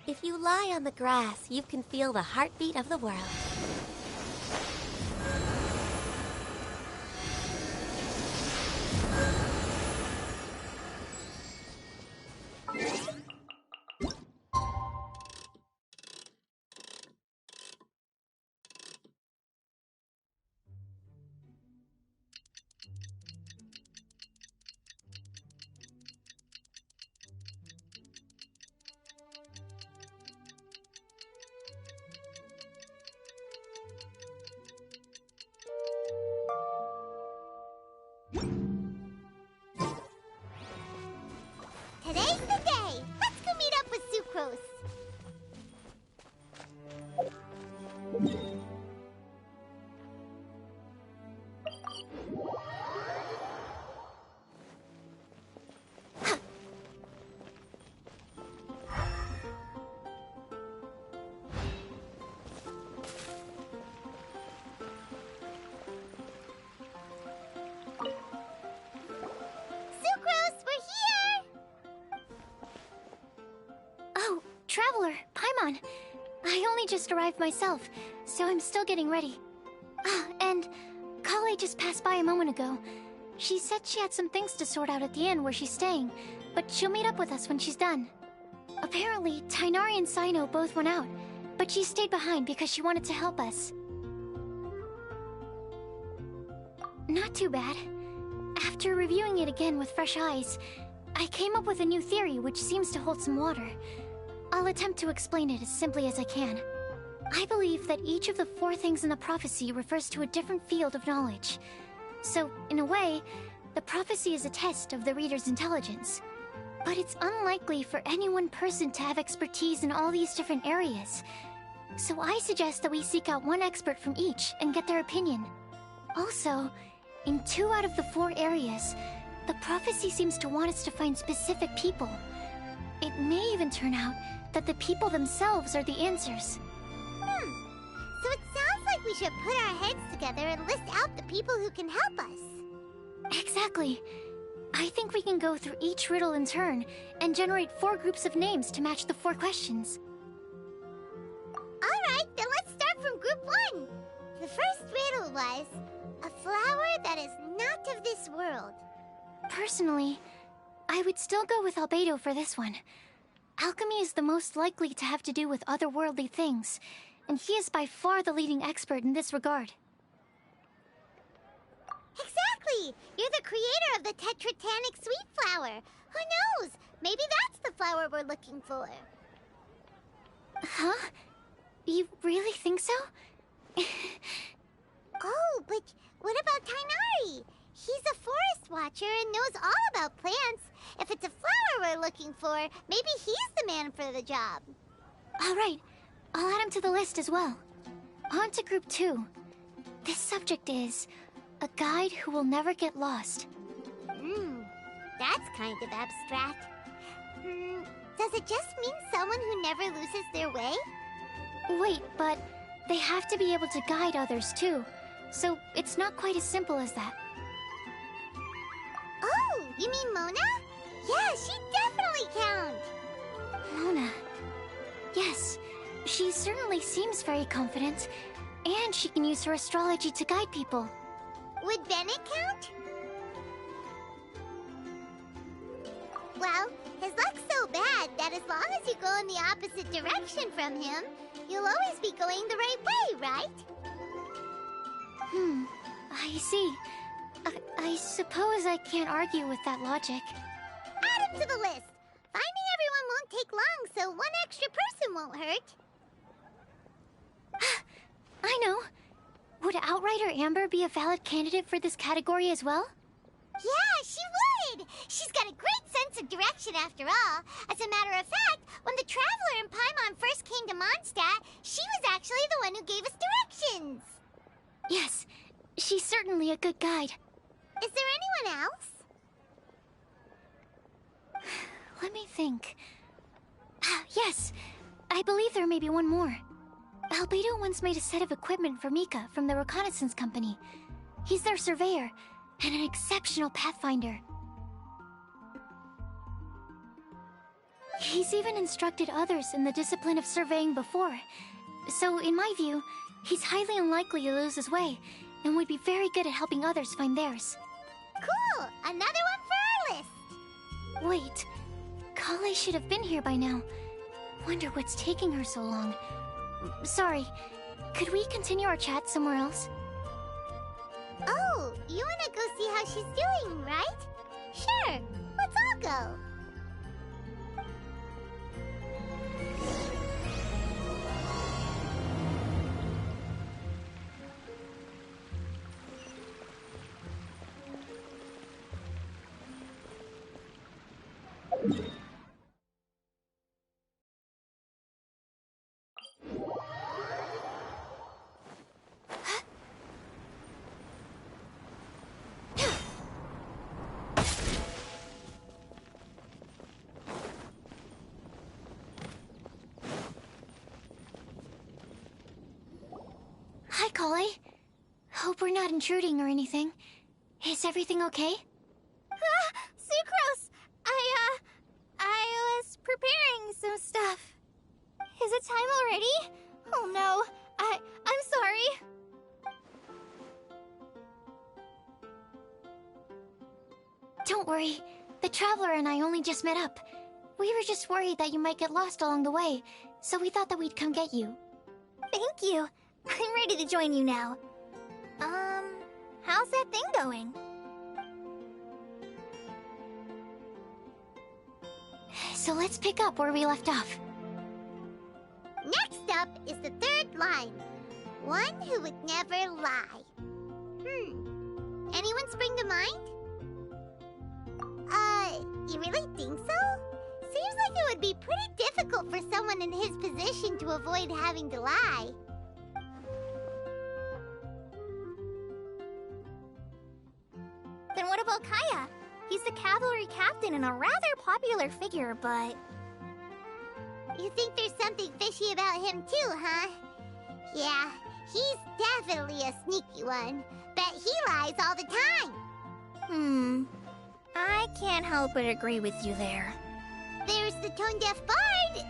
If you lie on the grass, you can feel the heartbeat of the world. Today's the day! Let's go meet up with Sucrose! Sucrose, we're here! Oh, Traveler, Paimon. I only just arrived myself, so I'm still getting ready. Ah, and Kale just passed by a moment ago. She said she had some things to sort out at the inn where she's staying, but she'll meet up with us when she's done. Apparently, Tainari and Sino both went out, but she stayed behind because she wanted to help us. Not too bad. After reviewing it again with fresh eyes, I came up with a new theory which seems to hold some water. I'll attempt to explain it as simply as I can. I believe that each of the 4 things in the prophecy refers to a different field of knowledge. So, in a way, the prophecy is a test of the reader's intelligence. But it's unlikely for any one person to have expertise in all these different areas. So I suggest that we seek out one expert from each and get their opinion. Also, in 2 out of the 4 areas, the prophecy seems to want us to find specific people. It may even turn out that the people themselves are the answers. So it sounds like we should put our heads together and list out the people who can help us. Exactly. I think we can go through each riddle in turn and generate 4 groups of names to match the 4 questions. Alright, then let's start from group 1. The first riddle was, a flower that is not of this world. Personally, I would still go with Albedo for this one. Alchemy is the most likely to have to do with otherworldly things, and he is by far the leading expert in this regard. Exactly! You're the creator of the Tetratanic Sweet Flower. Who knows? Maybe that's the flower we're looking for. Huh? You really think so? Oh, but what about Tainari? He's a forest watcher and knows all about plants. If it's a flower we're looking for, maybe he's the man for the job. Alright, I'll add him to the list as well. On to group 2. This subject is a guide who will never get lost. That's kind of abstract. Does it just mean someone who never loses their way? Wait, but they have to be able to guide others too, so it's not quite as simple as that. Oh, you mean Mona? Yeah, she definitely counts. Mona. Yes, she certainly seems very confident, and she can use her astrology to guide people. Would Bennett count? Well, his luck's so bad that as long as you go in the opposite direction from him, you'll always be going the right way, right? I see. I suppose I can't argue with that logic. Add him to the list. Finding everyone won't take long, so one extra person won't hurt. I know. Would Outrider Amber be a valid candidate for this category as well? Yeah, she would! She's got a great sense of direction after all. As a matter of fact, when the Traveler and Paimon first came to Mondstadt, she was actually the one who gave us directions. Yes, she's certainly a good guide. Is there anyone else? Let me think. Yes, I believe there may be one more. Albedo once made a set of equipment for Mika from the reconnaissance company. He's their surveyor, and an exceptional pathfinder. He's even instructed others in the discipline of surveying before. So, in my view, he's highly unlikely to lose his way, and would be very good at helping others find theirs. Cool! Another one for our list! Wait, Kale should have been here by now. Wonder what's taking her so long. Sorry, could we continue our chat somewhere else? Oh, you wanna go see how she's doing, right? Sure, let's all go. Hi, Kale. Hope we're not intruding or anything. Is everything okay? Sucrose! I was preparing some stuff. Is it time already? Oh no, I'm sorry. Don't worry. The Traveler and I only just met up. We were just worried that you might get lost along the way, so we thought that we'd come get you. Thank you. I'm ready to join you now. How's that thing going? So let's pick up where we left off. Next up is the third line. One who would never lie. Anyone spring to mind? You really think so? Seems like it would be pretty difficult for someone in his position to avoid having to lie. Then what about Kaya? He's the cavalry captain and a rather popular figure, but... You think there's something fishy about him too, huh? Yeah, he's definitely a sneaky one. Bet he lies all the time. I can't help but agree with you there. There's the tone-deaf bard.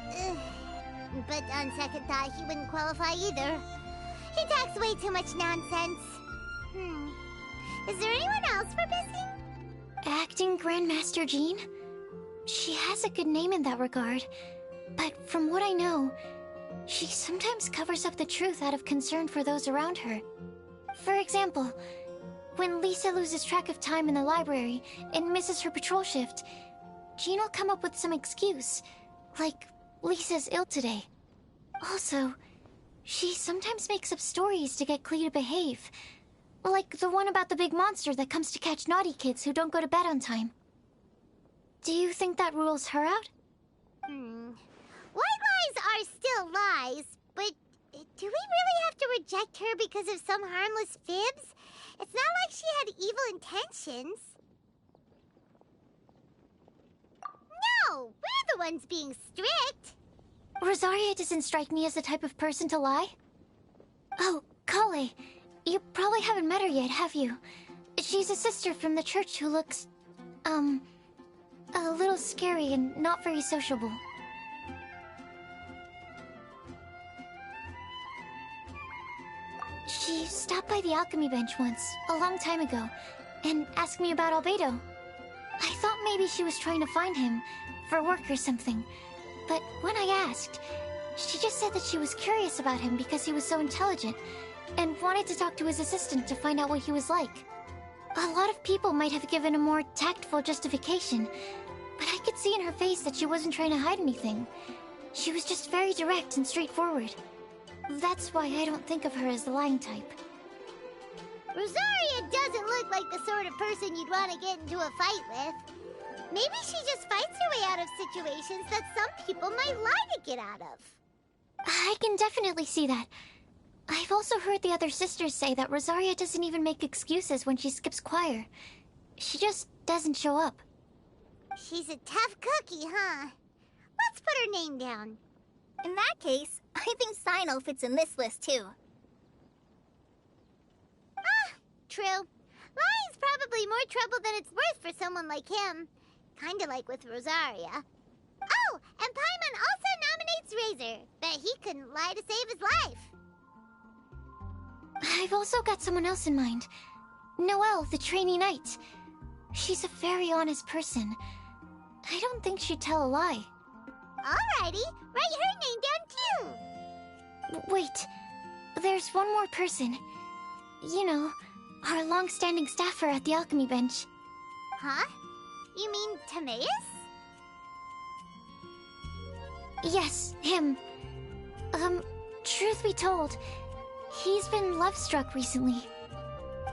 But on second thought, he wouldn't qualify either. He talks way too much nonsense. Is there anyone else we're missing? Acting Grandmaster Jean? She has a good name in that regard. But from what I know, she sometimes covers up the truth out of concern for those around her. For example, when Lisa loses track of time in the library and misses her patrol shift, Jean will come up with some excuse, like Lisa's ill today. Also, she sometimes makes up stories to get Klee to behave, like the one about the big monster that comes to catch naughty kids who don't go to bed on time. Do you think that rules her out? White lies are still lies, but do we really have to reject her because of some harmless fibs? It's not like she had evil intentions. No, we're the ones being strict. Rosaria doesn't strike me as the type of person to lie. Oh, Kale, you probably haven't met her yet, have you? She's a sister from the church who looks, a little scary and not very sociable. She stopped by the alchemy bench once, a long time ago, and asked me about Albedo. I thought maybe she was trying to find him, for work or something. But when I asked, she just said that she was curious about him because he was so intelligent, and wanted to talk to his assistant to find out what he was like. A lot of people might have given a more tactful justification, but I could see in her face that she wasn't trying to hide anything. She was just very direct and straightforward. That's why I don't think of her as the lying type. Rosaria doesn't look like the sort of person you'd want to get into a fight with. Maybe she just fights her way out of situations that some people might lie to get out of. I can definitely see that. I've also heard the other sisters say that Rosaria doesn't even make excuses when she skips choir. She just doesn't show up. She's a tough cookie, huh? Let's put her name down. In that case, I think Sino fits in this list too. True. Lying's probably more trouble than it's worth for someone like him. Kinda like with Rosaria. Oh, and Paimon also nominates Razor, but he couldn't lie to save his life. I've also got someone else in mind. Noelle, the trainee knight. She's a very honest person. I don't think she'd tell a lie. Alrighty, write her name down too. Wait, there's one more person. You know, our long-standing staffer at the alchemy bench. Huh? You mean Timaeus? Yes, him. Truth be told, he's been love-struck recently.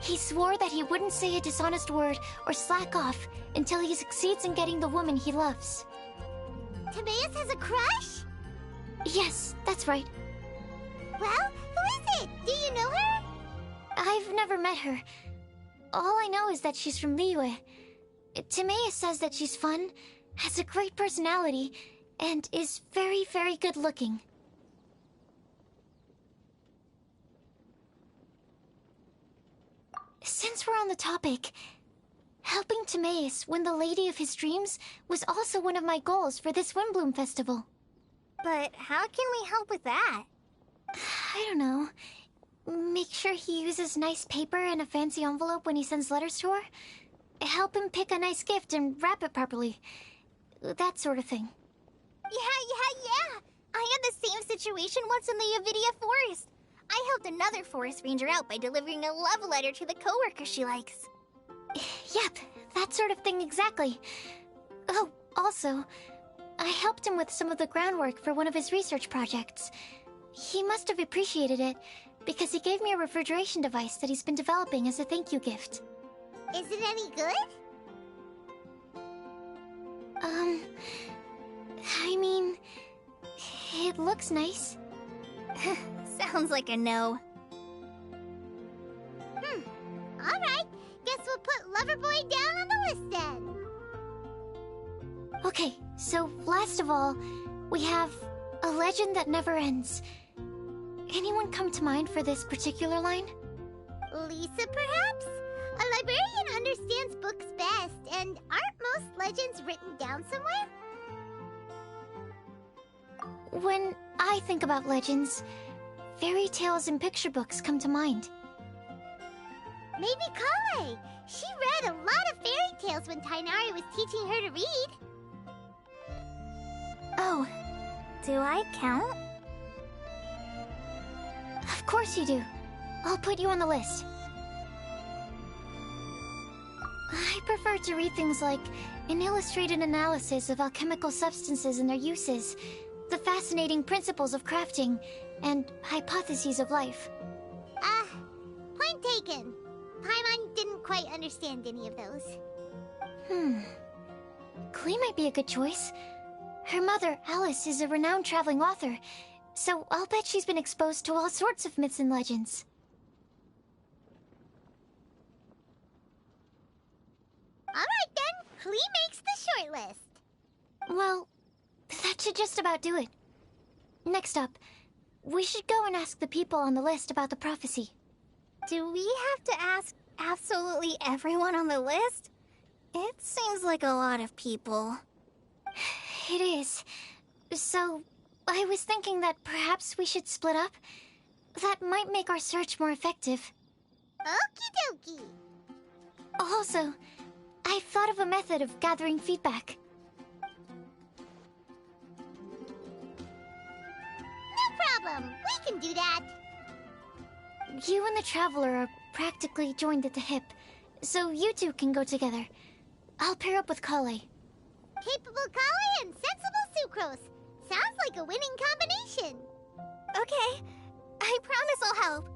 He swore that he wouldn't say a dishonest word or slack off until he succeeds in getting the woman he loves. Timaeus has a crush? Yes, that's right. Well, who is it? Do you know her? I've never met her. All I know is that she's from Liyue. Timaeus says that she's fun, has a great personality, and is very, very good looking. Since we're on the topic, helping Timaeus win the lady of his dreams was also one of my goals for this Windblume festival. But how can we help with that? I don't know. Make sure he uses nice paper and a fancy envelope when he sends letters to her. Help him pick a nice gift and wrap it properly. That sort of thing. Yeah. I had the same situation once in the Avidia Forest. I helped another forest ranger out by delivering a love letter to the coworker she likes. Yep, that sort of thing exactly. Oh, also, I helped him with some of the groundwork for one of his research projects. He must have appreciated it, because he gave me a refrigeration device that he's been developing as a thank you gift. Is it any good? I mean, it looks nice. Sounds like a no. Alright, guess we'll put Loverboy down on the list then. Okay, so last of all, we have a legend that never ends. Anyone come to mind for this particular line? Lisa, perhaps? A librarian understands books best, and aren't most legends written down somewhere? When I think about legends, fairy tales and picture books come to mind. Maybe Kale. She read a lot of fairy tales when Tainari was teaching her to read. Oh, do I count? Of course you do. I'll put you on the list. I prefer to read things like an illustrated analysis of alchemical substances and their uses, the fascinating principles of crafting, and hypotheses of life. Point taken. Paimon didn't quite understand any of those. Klee might be a good choice. Her mother, Alice, is a renowned traveling author, so I'll bet she's been exposed to all sorts of myths and legends. Alright then, Klee makes the shortlist. Well, that should just about do it. Next up, we should go and ask the people on the list about the prophecy. Do we have to ask absolutely everyone on the list? It seems like a lot of people. It is. So, I was thinking that perhaps we should split up. That might make our search more effective. Okie dokie. Also, I've thought of a method of gathering feedback. No problem. We can do that. You and the Traveler are practically joined at the hip, so you two can go together. I'll pair up with Kale. Capable Kale and sensible Sucrose. Sounds like a winning combination. Okay, I promise I'll help.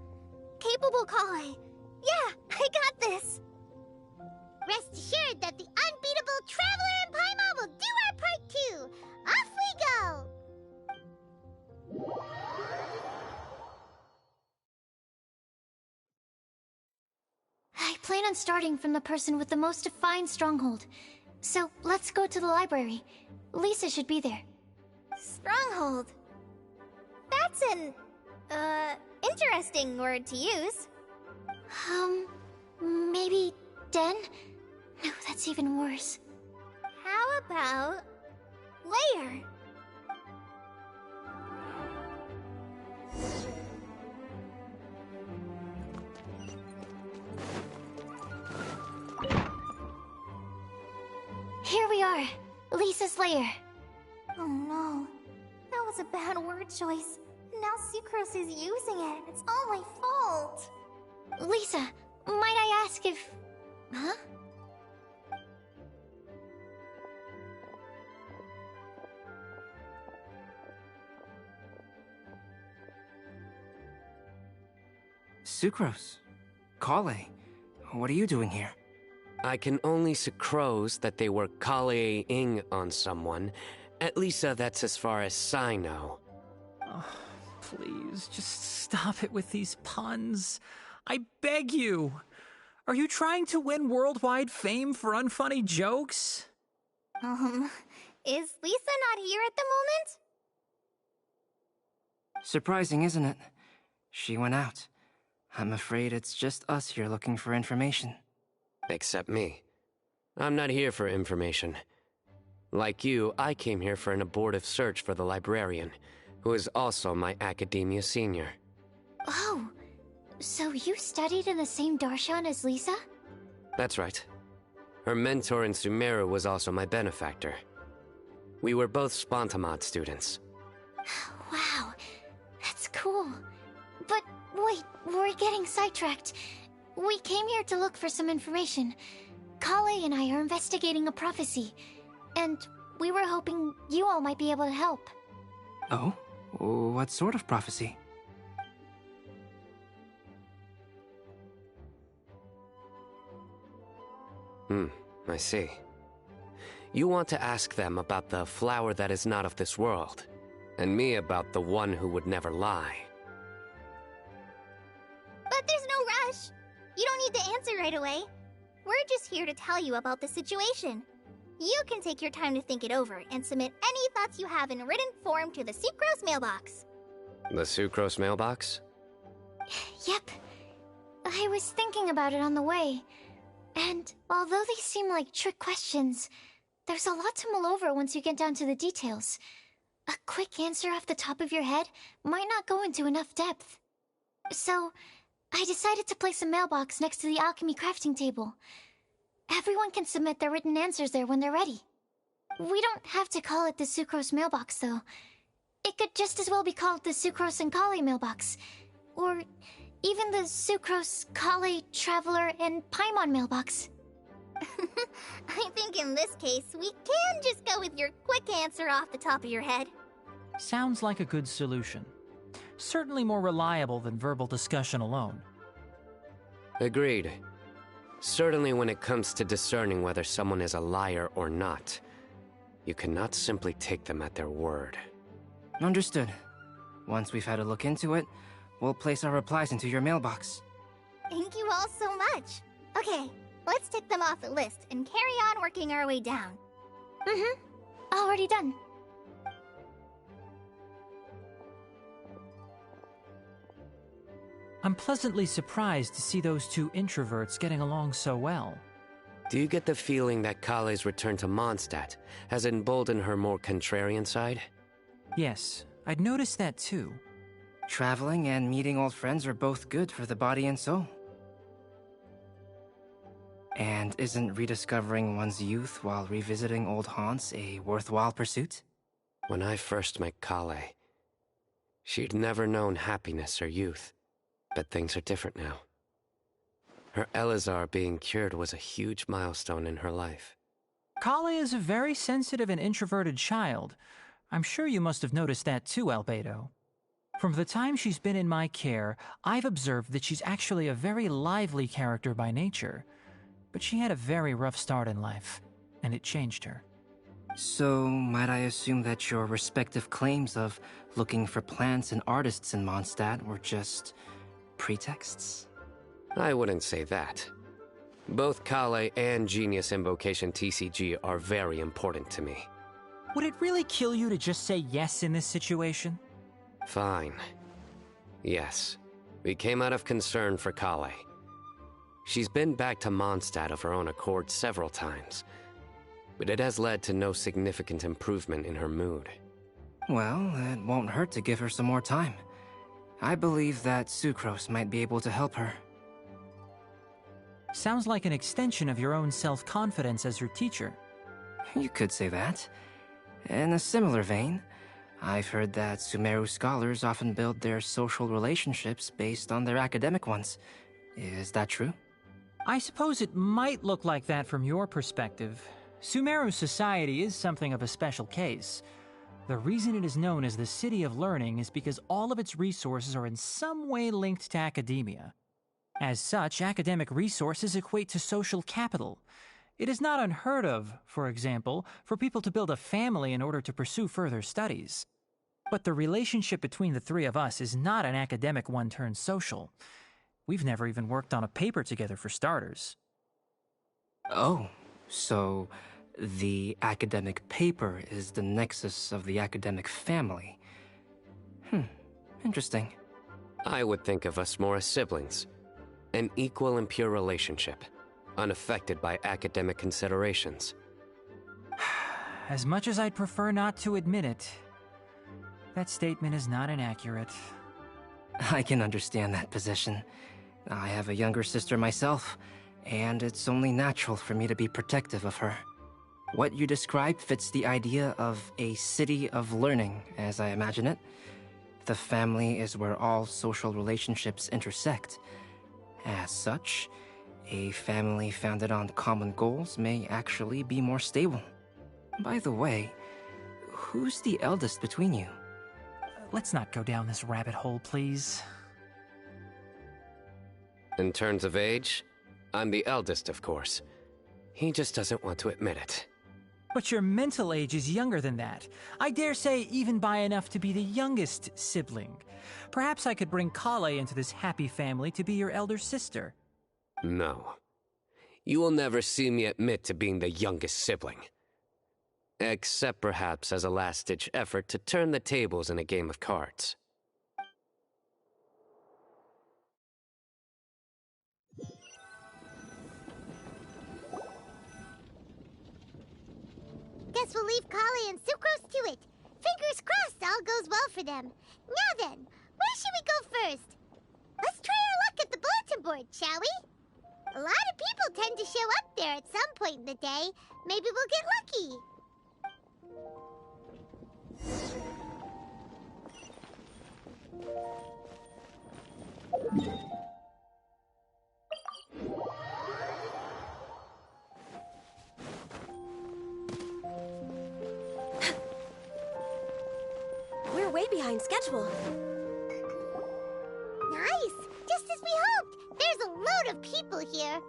Capable Kale. Yeah, I got this. Rest assured that the unbeatable Traveler and Paimon will do our part too. Off we go! I plan on starting from the person with the most defined stronghold. So, let's go to the library. Lisa should be there. Stronghold. That's an, interesting word to use. Maybe den? No, that's even worse. How about layer? are. Lisa's lair. Oh no. That was a bad word choice. Now Sucrose is using it. It's all my fault. Lisa, might I ask if... Huh? Sucrose. Kale. What are you doing here? I can only sucrose that they were Kale-ing on someone. At least that's as far as I know. Oh, please, just stop it with these puns. I beg you. Are you trying to win worldwide fame for unfunny jokes? Is Lisa not here at the moment? Surprising, isn't it? She went out. I'm afraid it's just us here looking for information. Except me. I'm not here for information. Like you, I came here for an abortive search for the librarian, who is also my academia senior. Oh, so you studied in the same darshan as Lisa? That's right. Her mentor in Sumeru was also my benefactor. We were both Spontamod students. Wow, that's cool. But wait, we're getting sidetracked. We came here to look for some information. Kale and I are investigating a prophecy, and we were hoping you all might be able to help. Oh? What sort of prophecy? I see. You want to ask them about the flower that is not of this world, and me about the one who would never lie. But there's no rush. You don't need to answer right away. We're just here to tell you about the situation. You can take your time to think it over and submit any thoughts you have in written form to the Sucrose mailbox. The Sucrose mailbox? Yep. I was thinking about it on the way. And although they seem like trick questions, there's a lot to mull over once you get down to the details. A quick answer off the top of your head might not go into enough depth. So, I decided to place a mailbox next to the alchemy crafting table. Everyone can submit their written answers there when they're ready. We don't have to call it the Sucrose mailbox, though. It could just as well be called the Sucrose and Kale mailbox. Or even the Sucrose, Kale, Traveler, and Paimon mailbox. I think in this case, we can just go with your quick answer off the top of your head. Sounds like a good solution. Certainly more reliable than verbal discussion alone. Agreed. Certainly when it comes to discerning whether someone is a liar or not, you cannot simply take them at their word. Understood. Once we've had a look into it, we'll place our replies into your mailbox. Thank you all so much. Okay, let's tick them off the list and carry on working our way down. Already done. I'm pleasantly surprised to see those two introverts getting along so well. Do you get the feeling that Kale's return to Mondstadt has emboldened her more contrarian side? Yes, I'd noticed that too. Traveling and meeting old friends are both good for the body and soul. And isn't rediscovering one's youth while revisiting old haunts a worthwhile pursuit? When I first met Kale, she'd never known happiness or youth. But things are different now. Her Elazar being cured was a huge milestone in her life. Kale is a very sensitive and introverted child. I'm sure you must have noticed that too, Albedo. From the time she's been in my care, I've observed that she's actually a very lively character by nature. But she had a very rough start in life, and it changed her. So, might I assume that your respective claims of looking for plants and artists in Mondstadt were just pretexts? I wouldn't say that. Both Kale and Genius Invocation TCG are very important to me. Would it really kill you to just say yes in this situation? Fine. Yes, we came out of concern for Kale. She's been back to Mondstadt of her own accord several times, but it has led to no significant improvement in her mood. Well, it won't hurt to give her some more time. I believe that Sucrose might be able to help her. Sounds like an extension of your own self-confidence as her teacher. You could say that. In a similar vein, I've heard that Sumeru scholars often build their social relationships based on their academic ones. Is that true? I suppose it might look like that from your perspective. Sumeru society is something of a special case. The reason it is known as the City of Learning is because all of its resources are in some way linked to academia. As such, academic resources equate to social capital. It is not unheard of, for example, for people to build a family in order to pursue further studies. But the relationship between the three of us is not an academic one turned social. We've never even worked on a paper together for starters. Oh, so the academic paper is the nexus of the academic family. Interesting. I would think of us more as siblings. An equal and pure relationship, unaffected by academic considerations. As much as I'd prefer not to admit it, that statement is not inaccurate. I can understand that position. I have a younger sister myself, and it's only natural for me to be protective of her. What you describe fits the idea of a city of learning, as I imagine it. The family is where all social relationships intersect. As such, a family founded on common goals may actually be more stable. By the way, who's the eldest between you? Let's not go down this rabbit hole, please. In terms of age, I'm the eldest, of course. He just doesn't want to admit it. But your mental age is younger than that. I dare say even by enough to be the youngest sibling. Perhaps I could bring Kale into this happy family to be your elder sister. No. You will never see me admit to being the youngest sibling. Except perhaps as a last-ditch effort to turn the tables in a game of cards. Guess we'll leave Kali and Sucrose to it. Fingers crossed all goes well for them. Now then, where should we go first? Let's try our luck at the bulletin board, shall we? A lot of people tend to show up there at some point in the day. Maybe we'll get lucky. We're way behind schedule. Nice! Just as we hoped! There's a load of people here.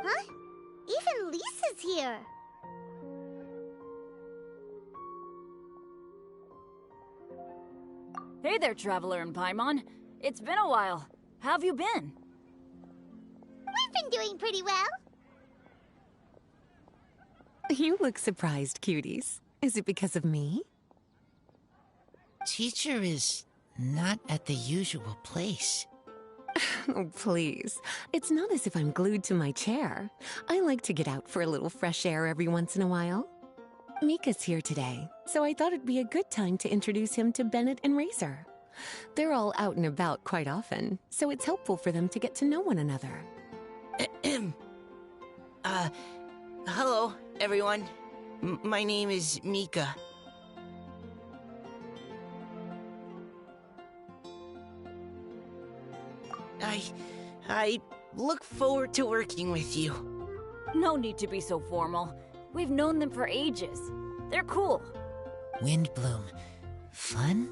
Huh? Even Lisa's here. Hey there, Traveler and Paimon. It's been a while. How have you been? We've been doing pretty well. You look surprised, cuties. Is it because of me? Teacher is not at the usual place. Oh, please. It's not as if I'm glued to my chair. I like to get out for a little fresh air every once in a while. Mika's here today, so I thought it'd be a good time to introduce him to Bennett and Razor. They're all out and about quite often, so it's helpful for them to get to know one another. Hello, everyone. My name is Mika. I look forward to working with you. No need to be so formal. We've known them for ages. They're cool. Windblume. Fun?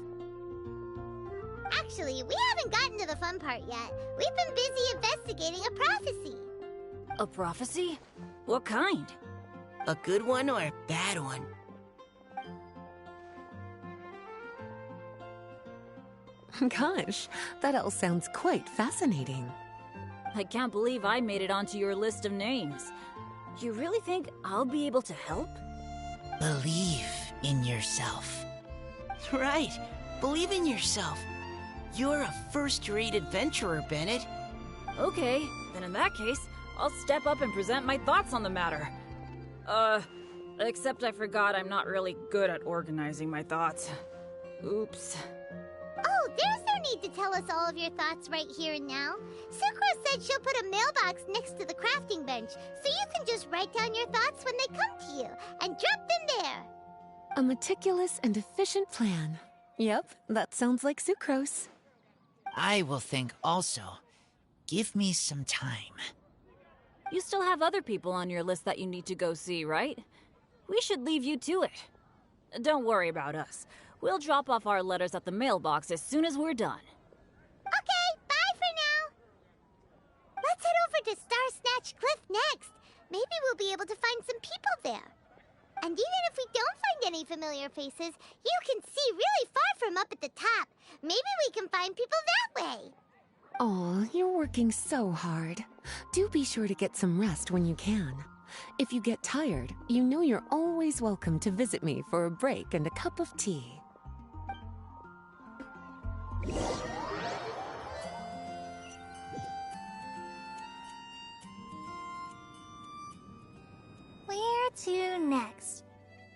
Actually, we haven't gotten to the fun part yet. We've been busy investigating a prophecy. A prophecy? What kind? A good one or a bad one? Gosh, that all sounds quite fascinating. I can't believe I made it onto your list of names. You really think I'll be able to help? Believe in yourself. Right. Believe in yourself. You're a first-rate adventurer, Bennett. Okay, then in that case, I'll step up and present my thoughts on the matter. Except I forgot I'm not really good at organizing my thoughts. Oops. Oh, there's no need to tell us all of your thoughts right here and now. Sucrose said she'll put a mailbox next to the crafting bench, so you can just write down your thoughts when they come to you, and drop them there. A meticulous and efficient plan. Yep, that sounds like Sucrose. I will think also. Give me some time. You still have other people on your list that you need to go see, right? We should leave you to it. Don't worry about us. We'll drop off our letters at the mailbox as soon as we're done. Okay, bye for now. Let's head over to Star Snatch Cliff next. Maybe we'll be able to find some people there. And even if we don't find any familiar faces, you can see really far from up at the top. Maybe we can find people that way. Oh, you're working so hard. Do be sure to get some rest when you can. If you get tired, you know you're always welcome to visit me for a break and a cup of tea. Where to next?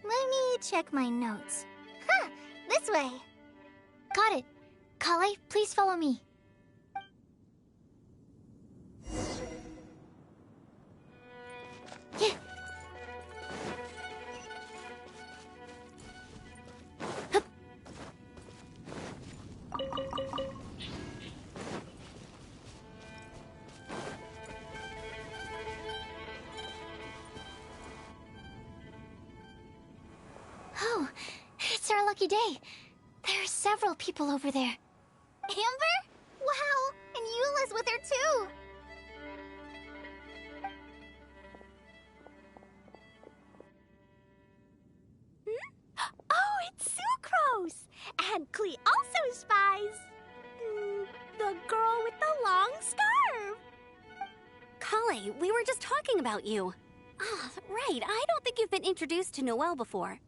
Let me check my notes. Huh, this way. Got it. Kale, please follow me. Yeah. Hup. Oh, it's our lucky day. There are several people over there. Amber? Wow, and Eula's with her too. Oh, it's Sucrose! And Klee also spies the girl with the long scarf. Kale, we were just talking about you. Ah, right. I don't think you've been introduced to Noelle before.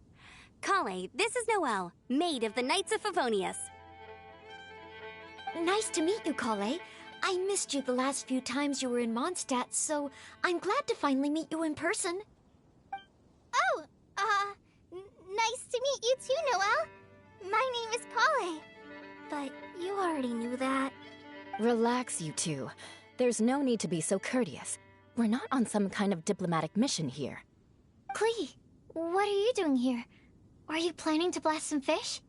Kale, this is Noelle, maid of the Knights of Favonius. Nice to meet you, Kale. I missed you the last few times you were in Mondstadt, so I'm glad to finally meet you in person. Oh, nice to meet you too, Noelle. My name is Kale. But you already knew that. Relax, you two. There's no need to be so courteous. We're not on some kind of diplomatic mission here. Klee, what are you doing here? Are you planning to blast some fish?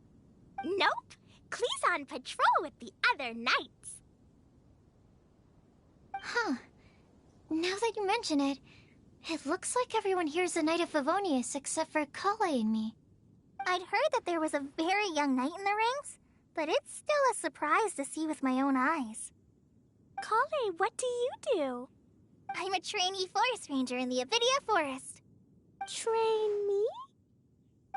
Nope. Klee's on patrol with the other knights. Huh. Now that you mention it, it looks like everyone here's a Knight of Favonius except for Kale and me. I'd heard that there was a very young knight in the rings, but it's still a surprise to see with my own eyes. Kale, what do you do? I'm a trainee forest ranger in the Avidia Forest. Trainee?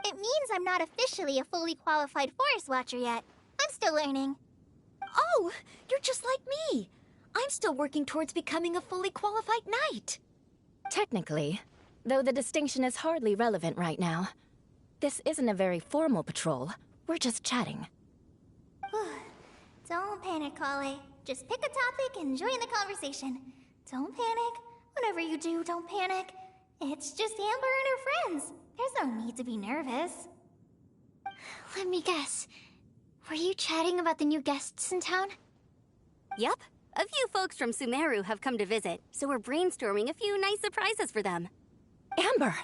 It means I'm not officially a fully qualified forest watcher yet. I'm still learning. Oh, you're just like me. I'm still working towards becoming a fully qualified knight. Technically, though the distinction is hardly relevant right now. This isn't a very formal patrol. We're just chatting. Don't panic, Kale. Just pick a topic and join the conversation. Don't panic. Whatever you do, don't panic. It's just Amber and her friends. There's no need to be nervous. Let me guess. Were you chatting about the new guests in town? Yep. A few folks from Sumeru have come to visit, so we're brainstorming a few nice surprises for them. Amber!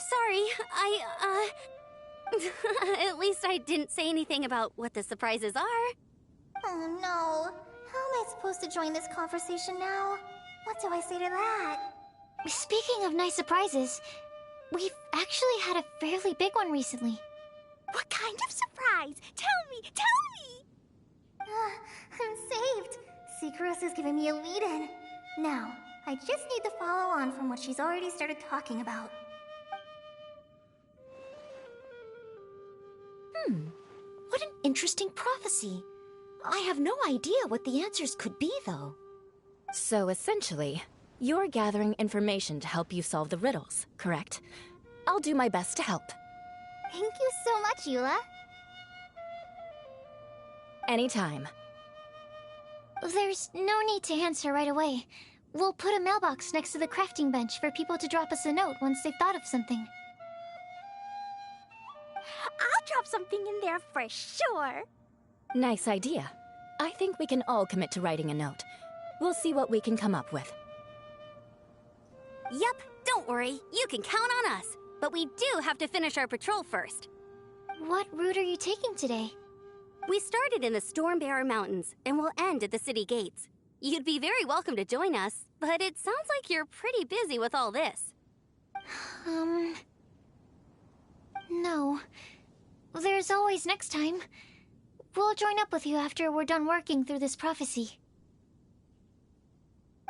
Sorry, at least I didn't say anything about what the surprises are. Oh no. How am I supposed to join this conversation now? What do I say to that? Speaking of nice surprises, we've actually had a fairly big one recently. What kind of surprise? Tell me! I'm saved. Sucrose is giving me a lead-in. Now, I just need to follow on from what she's already started talking about. What an interesting prophecy. I have no idea what the answers could be, though. So essentially, you're gathering information to help you solve the riddles, correct? I'll do my best to help. Thank you so much, Eula. Anytime. There's no need to answer right away. We'll put a mailbox next to the crafting bench for people to drop us a note once they've thought of something. I'll drop something in there for sure. Nice idea. I think we can all commit to writing a note. We'll see what we can come up with. Yep, don't worry. You can count on us. But we do have to finish our patrol first. What route are you taking today? We started in the Stormbearer Mountains, and we'll end at the city gates. You'd be very welcome to join us, but it sounds like you're pretty busy with all this. No. There's always next time. We'll join up with you after we're done working through this prophecy.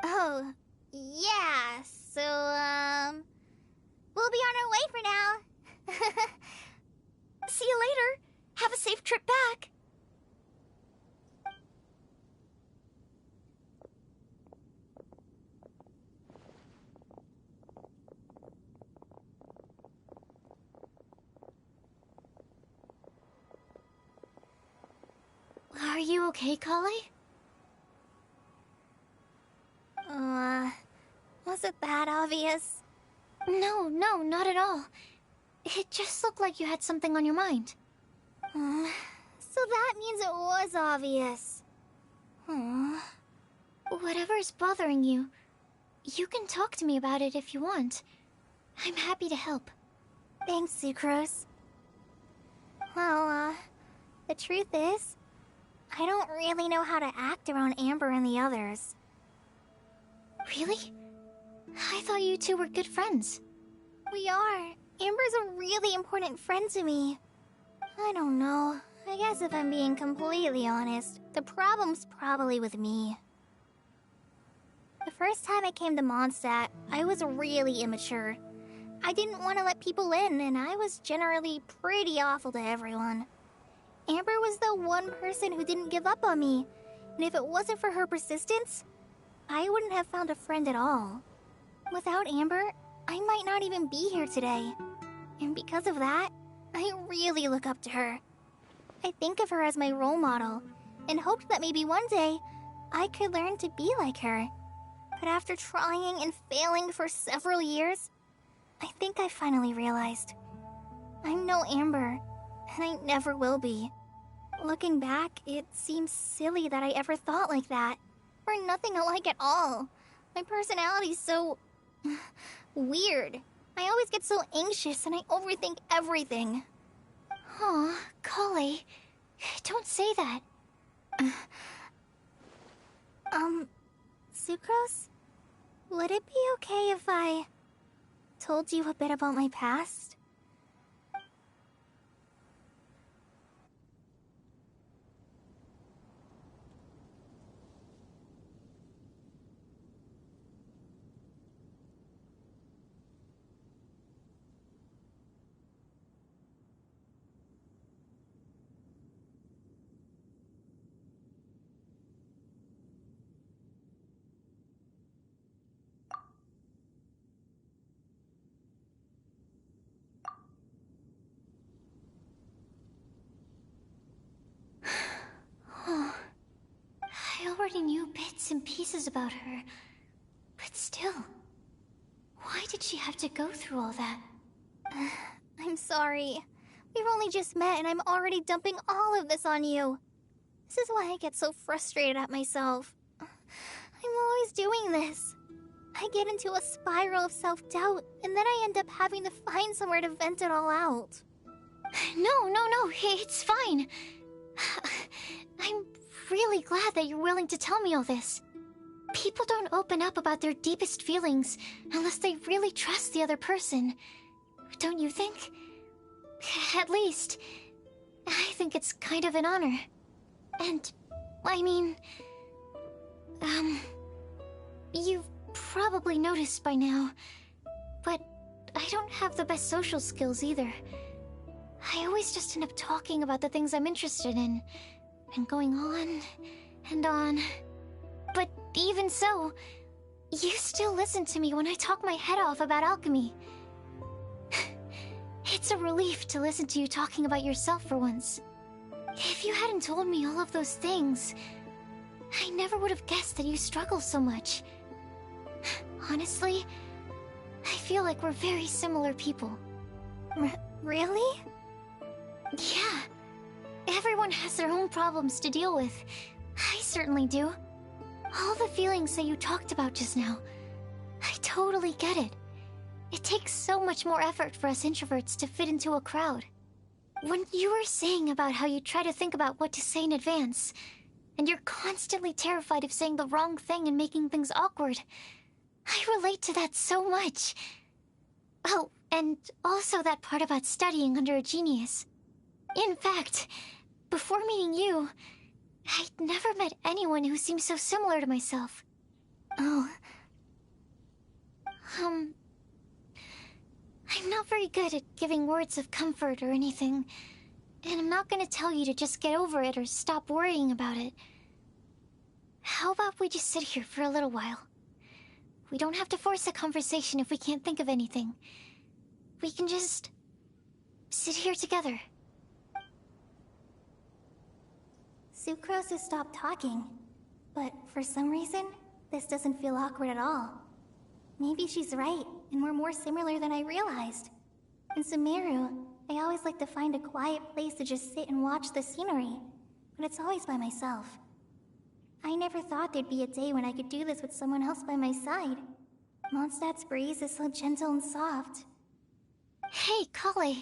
Oh, yeah, so, we'll be on our way for now. See you later. Have a safe trip back. Are you okay, Kale? Was it that obvious? No, not at all. It just looked like you had something on your mind. So that means it was obvious. Whatever's bothering you, you can talk to me about it if you want. I'm happy to help. Thanks, Sucrose. Well, the truth is, I don't really know how to act around Amber and the others. Really? I thought you two were good friends. We are. Amber's a really important friend to me. I don't know. I guess if I'm being completely honest, the problem's probably with me. The first time I came to Mondstadt, I was really immature. I didn't want to let people in, and I was generally pretty awful to everyone. Amber was the one person who didn't give up on me, and if it wasn't for her persistence, I wouldn't have found a friend at all. Without Amber, I might not even be here today. And because of that, I really look up to her. I think of her as my role model, and hoped that maybe one day, I could learn to be like her. But after trying and failing for several years, I think I finally realized. I'm no Amber, and I never will be. Looking back, it seems silly that I ever thought like that. We're nothing alike at all. My personality's so... weird. I always get so anxious and I overthink everything. Aw, Kale. Don't say that. Sucrose? Would it be okay if I told you a bit about my past? I already knew bits and pieces about her. But still, why did she have to go through all that? I'm sorry. We've only just met and I'm already dumping all of this on you. This is why I get so frustrated at myself. I'm always doing this. I get into a spiral of self-doubt, and then I end up having to find somewhere to vent it all out. No, it's fine. I'm really glad that you're willing to tell me all this. People don't open up about their deepest feelings unless they really trust the other person. Don't you think? At least, I think it's kind of an honor. And, I mean... You've probably noticed by now, but I don't have the best social skills either. I always just end up talking about the things I'm interested in, and going on and on. But even so, you still listen to me when I talk my head off about alchemy. It's a relief to listen to you talking about yourself for once. If you hadn't told me all of those things, I never would have guessed that you struggle so much. Honestly, I feel like we're very similar people. Really? Yeah. Everyone has their own problems to deal with. I certainly do. All the feelings that you talked about just now, I totally get it. It takes so much more effort for us introverts to fit into a crowd. When you were saying about how you try to think about what to say in advance, and you're constantly terrified of saying the wrong thing and making things awkward, I relate to that so much. Oh, and also that part about studying under a genius. In fact, before meeting you, I'd never met anyone who seemed so similar to myself. Oh. I'm not very good at giving words of comfort or anything, and I'm not gonna tell you to just get over it or stop worrying about it. How about we just sit here for a little while? We don't have to force a conversation if we can't think of anything. We can just sit here together. Sucrose has stopped talking, but for some reason, this doesn't feel awkward at all. Maybe she's right, and we're more similar than I realized. In Sumeru, I always like to find a quiet place to just sit and watch the scenery, but it's always by myself. I never thought there'd be a day when I could do this with someone else by my side. Mondstadt's breeze is so gentle and soft. Hey, Kale.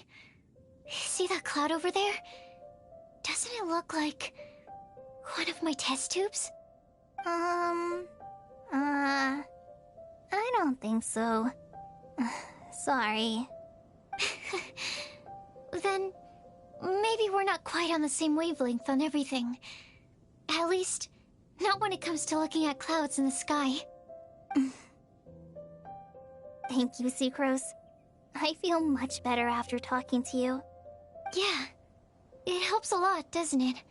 See that cloud over there? Doesn't it look like one of my test tubes? I don't think so. Sorry. Then, maybe we're not quite on the same wavelength on everything. At least, not when it comes to looking at clouds in the sky. Thank you, Sucrose. I feel much better after talking to you. Yeah, it helps a lot, doesn't it?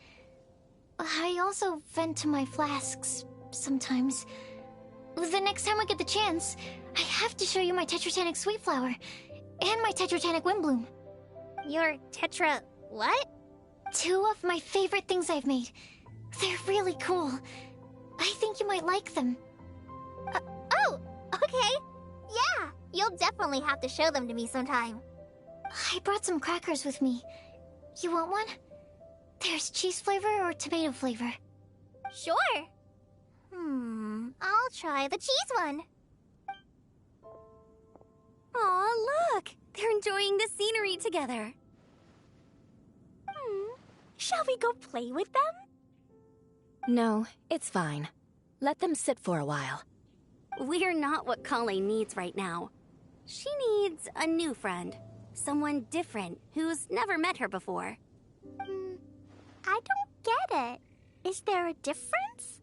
I also vent to my flasks, sometimes. The next time I get the chance, I have to show you my Tetratanic Sweet Flower, and my Tetratanic Windblume. Your Tetra... what? 2 of my favorite things I've made. They're really cool. I think you might like them. Oh, okay. Yeah, you'll definitely have to show them to me sometime. I brought some crackers with me. You want one? There's cheese flavor or tomato flavor. Sure. I'll try the cheese one. Aw, look! They're enjoying the scenery together. Shall we go play with them? No, it's fine. Let them sit for a while. We're not what Kale needs right now. She needs a new friend. Someone different who's never met her before. I don't get it. Is there a difference?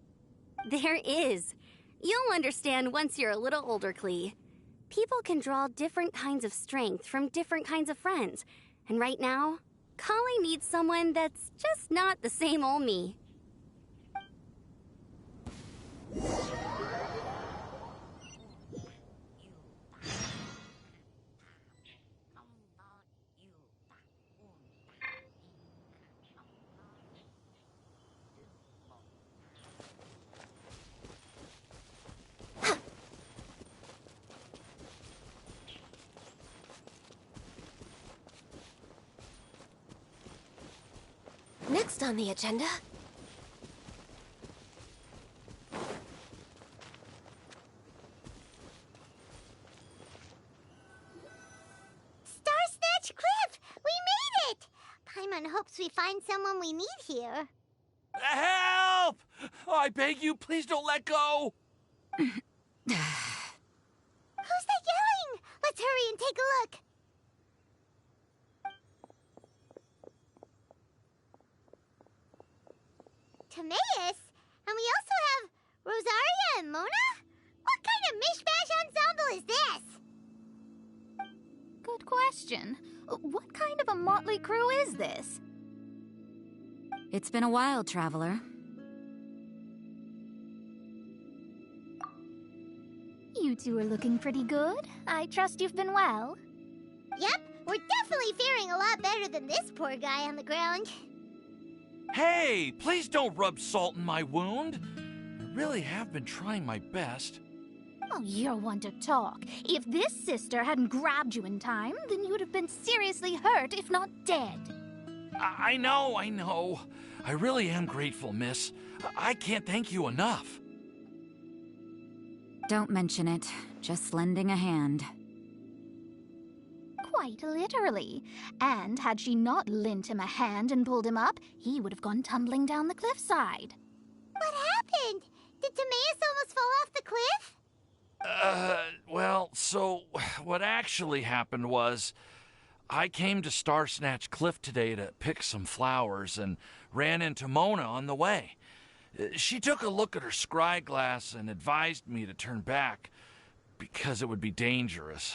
There is. You'll understand once you're a little older, Klee. People can draw different kinds of strength from different kinds of friends. And right now, Kale needs someone that's just not the same old me. Next on the agenda... Starsnatch Cliff! We made it! Paimon hopes we find someone we need here. Help! I beg you, please don't let go! Who's that yelling? Let's hurry and take a look. Timaeus? And we also have Rosaria and Mona? What kind of mishmash ensemble is this? Good question. What kind of a motley crew is this? It's been a while, Traveler. You two are looking pretty good. I trust you've been well. Yep, we're definitely faring a lot better than this poor guy on the ground. Hey, please don't rub salt in my wound. I really have been trying my best. Oh, you're one to talk. If this sister hadn't grabbed you in time, then you'd have been seriously hurt, if not dead. I know, I know. I really am grateful, miss. I can't thank you enough. Don't mention it. Just lending a hand. Quite literally. And had she not lent him a hand and pulled him up, he would have gone tumbling down the cliffside. What happened? Did Timaeus almost fall off the cliff? Well, so what actually happened was I came to Star Snatch Cliff today to pick some flowers and ran into Mona on the way. She took a look at her scry glass and advised me to turn back because it would be dangerous.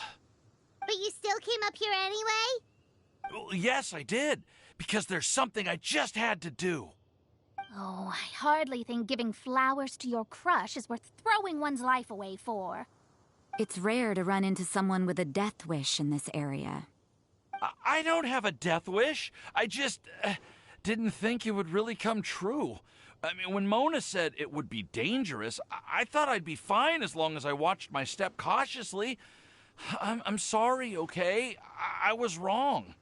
But you still came up here anyway? Well, yes, I did, because there's something I just had to do. Oh, I hardly think giving flowers to your crush is worth throwing one's life away for. It's rare to run into someone with a death wish in this area. I don't have a death wish. I just didn't think it would really come true. I mean, when Mona said it would be dangerous, I thought I'd be fine as long as I watched my step cautiously. I'm sorry, okay? I was wrong.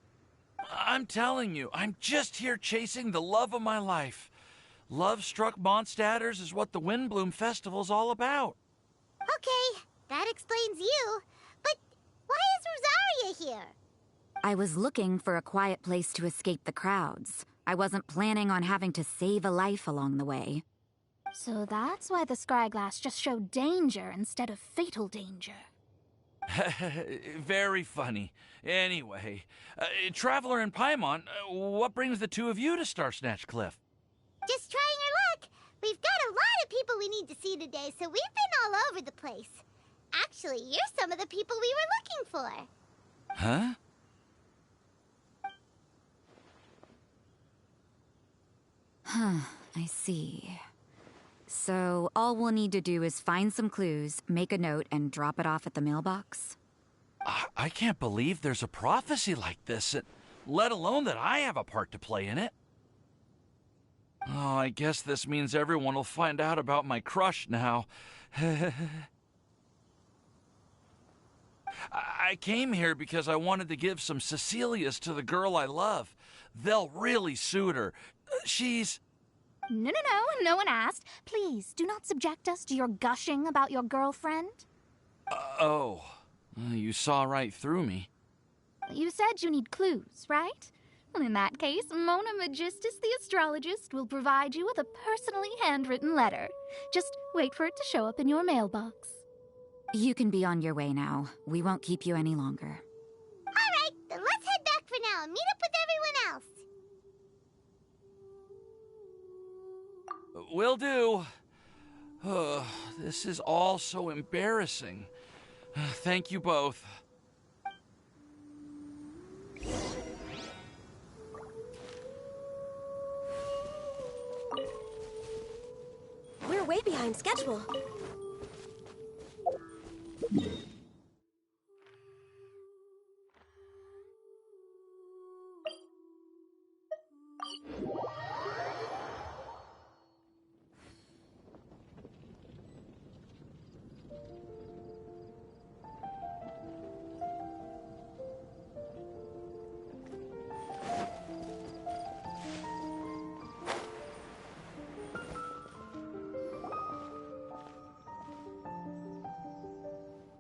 I'm telling you, I'm just here chasing the love of my life. Love-struck Mondstadters is what the Windblume Festival's all about. Okay, that explains you. But why is Rosaria here? I was looking for a quiet place to escape the crowds. I wasn't planning on having to save a life along the way. So that's why the scry glass just showed danger instead of fatal danger. Very funny. Anyway, Traveler and Paimon, what brings the two of you to Star Snatch Cliff? Just trying our luck. We've got a lot of people we need to see today, so we've been all over the place. Actually, you're some of the people we were looking for. Huh? I see. So, all we'll need to do is find some clues, make a note, and drop it off at the mailbox? I can't believe there's a prophecy like this, let alone that I have a part to play in it. Oh, I guess this means everyone will find out about my crush now. I came here because I wanted to give some Cecilias to the girl I love. They'll really suit her. She's... No one asked. Please, do not subject us to your gushing about your girlfriend. Oh, you saw right through me. You said you need clues, right? Well, in that case, Mona Magistus the astrologist will provide you with a personally handwritten letter. Just wait for it to show up in your mailbox. You can be on your way now. We won't keep you any longer. All right, then let's head back for now and meet up with everyone else. Will do. This is all so embarrassing. Thank you both. We're way behind schedule.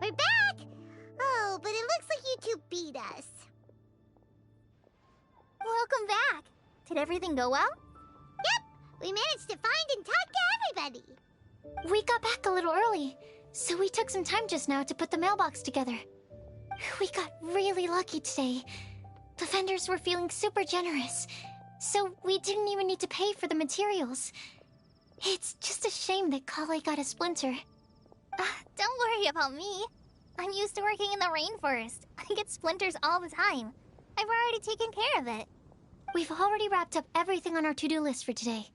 We're back! Oh, but it looks like you two beat us. Welcome back. Did everything go well? Yep, we managed to find and talk to everybody. We got back a little early, so we took some time just now to put the mailbox together. We got really lucky today. The vendors were feeling super generous, so we didn't even need to pay for the materials. It's just a shame that Kale got a splinter. Don't worry about me. I'm used to working in the rainforest. I get splinters all the time. I've already taken care of it. We've already wrapped up everything on our to-do list for today.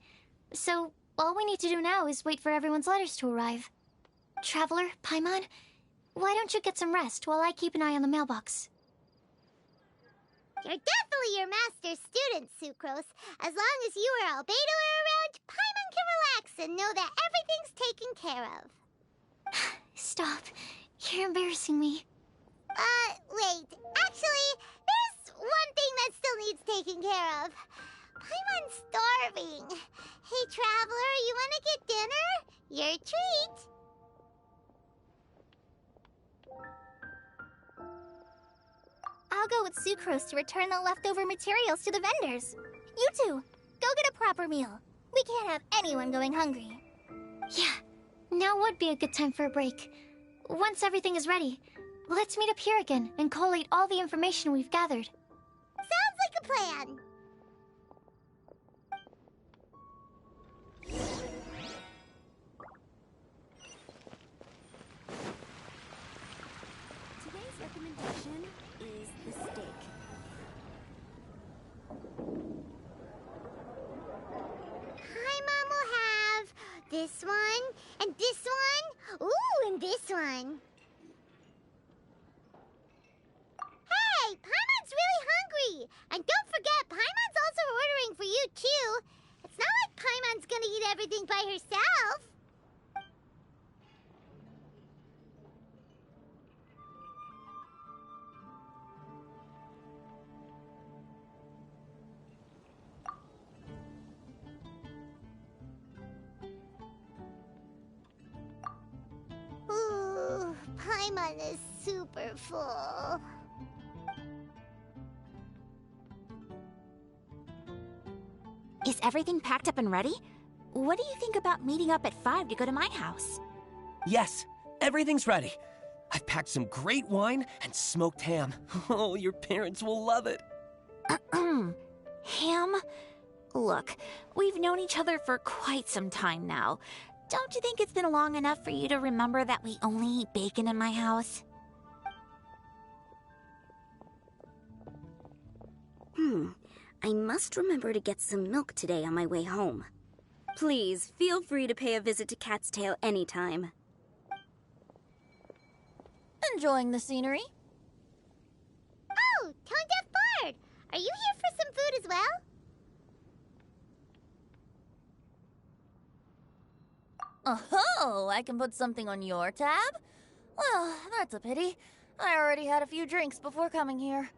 So, all we need to do now is wait for everyone's letters to arrive. Traveler, Paimon, why don't you get some rest while I keep an eye on the mailbox? You're definitely your master's student, Sucrose. As long as you or Albedo are around, Paimon can relax and know that everything's taken care of. Stop. You're embarrassing me. Wait. Actually, there's one thing that still needs taking care of. Paimon's starving. Hey, Traveler, you want to get dinner? Your treat. I'll go with Sucrose to return the leftover materials to the vendors. You two, go get a proper meal. We can't have anyone going hungry. Yeah, now would be a good time for a break. Once everything is ready, let's meet up here again and collate all the information we've gathered. Sounds like a plan. Today's recommendation is the steak. Paimon will have this one, and this one, ooh, and this one. Hey, Paimon's really hungry! And don't forget, Paimon's also ordering for you, too. It's not like Paimon's gonna eat everything by herself. Ooh, Paimon is super full. Is everything packed up and ready? What do you think about meeting up at 5 to go to my house? Yes, everything's ready. I've packed some great wine and smoked ham. Oh, your parents will love it. Ham? Look, we've known each other for quite some time now. Don't you think it's been long enough for you to remember that we only eat bacon in my house? I must remember to get some milk today on my way home. Please, feel free to pay a visit to Cat's Tail anytime. Enjoying the scenery? Oh, Tone Deaf Bard! Are you here for some food as well? Oh, I can put something on your tab? Well, that's a pity. I already had a few drinks before coming here.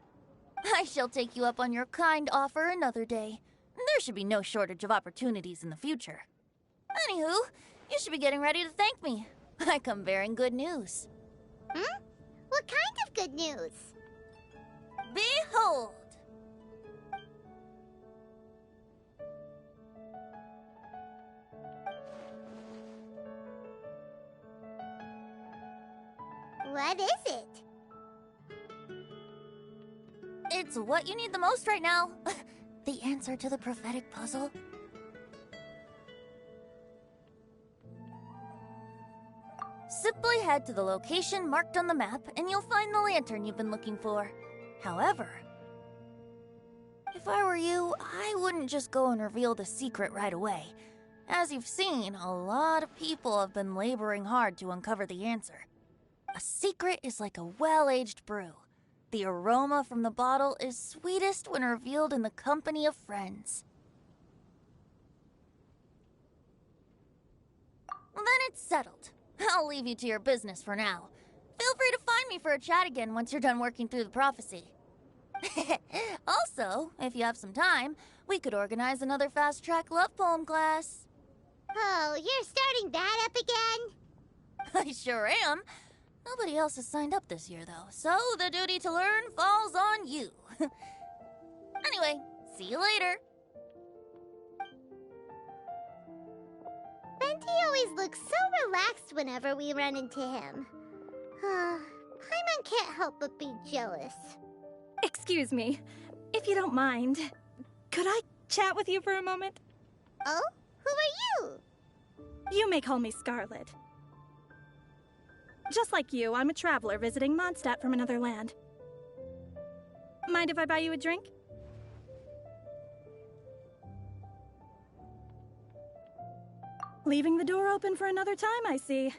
I shall take you up on your kind offer another day. There should be no shortage of opportunities in the future. Anywho, you should be getting ready to thank me. I come bearing good news. What kind of good news? Behold! What is it? It's what you need the most right now. The answer to the prophetic puzzle. Simply head to the location marked on the map and you'll find the lantern you've been looking for. However, if I were you, I wouldn't just go and reveal the secret right away. As you've seen, a lot of people have been laboring hard to uncover the answer. A secret is like a well-aged brew. The aroma from the bottle is sweetest when revealed in the company of friends. Well, then it's settled. I'll leave you to your business for now. Feel free to find me for a chat again once you're done working through the prophecy. Also, if you have some time, we could organize another fast-track love poem class. Oh, you're starting that up again? I sure am. Nobody else has signed up this year, though, so the duty to learn falls on you. Anyway, see you later. Venti always looks so relaxed whenever we run into him. Paimon can't help but be jealous. Excuse me, if you don't mind, could I chat with you for a moment? Oh? Who are you? You may call me Scarlet. Just like you, I'm a traveler visiting Mondstadt from another land. Mind if I buy you a drink? Leaving the door open for another time, I see.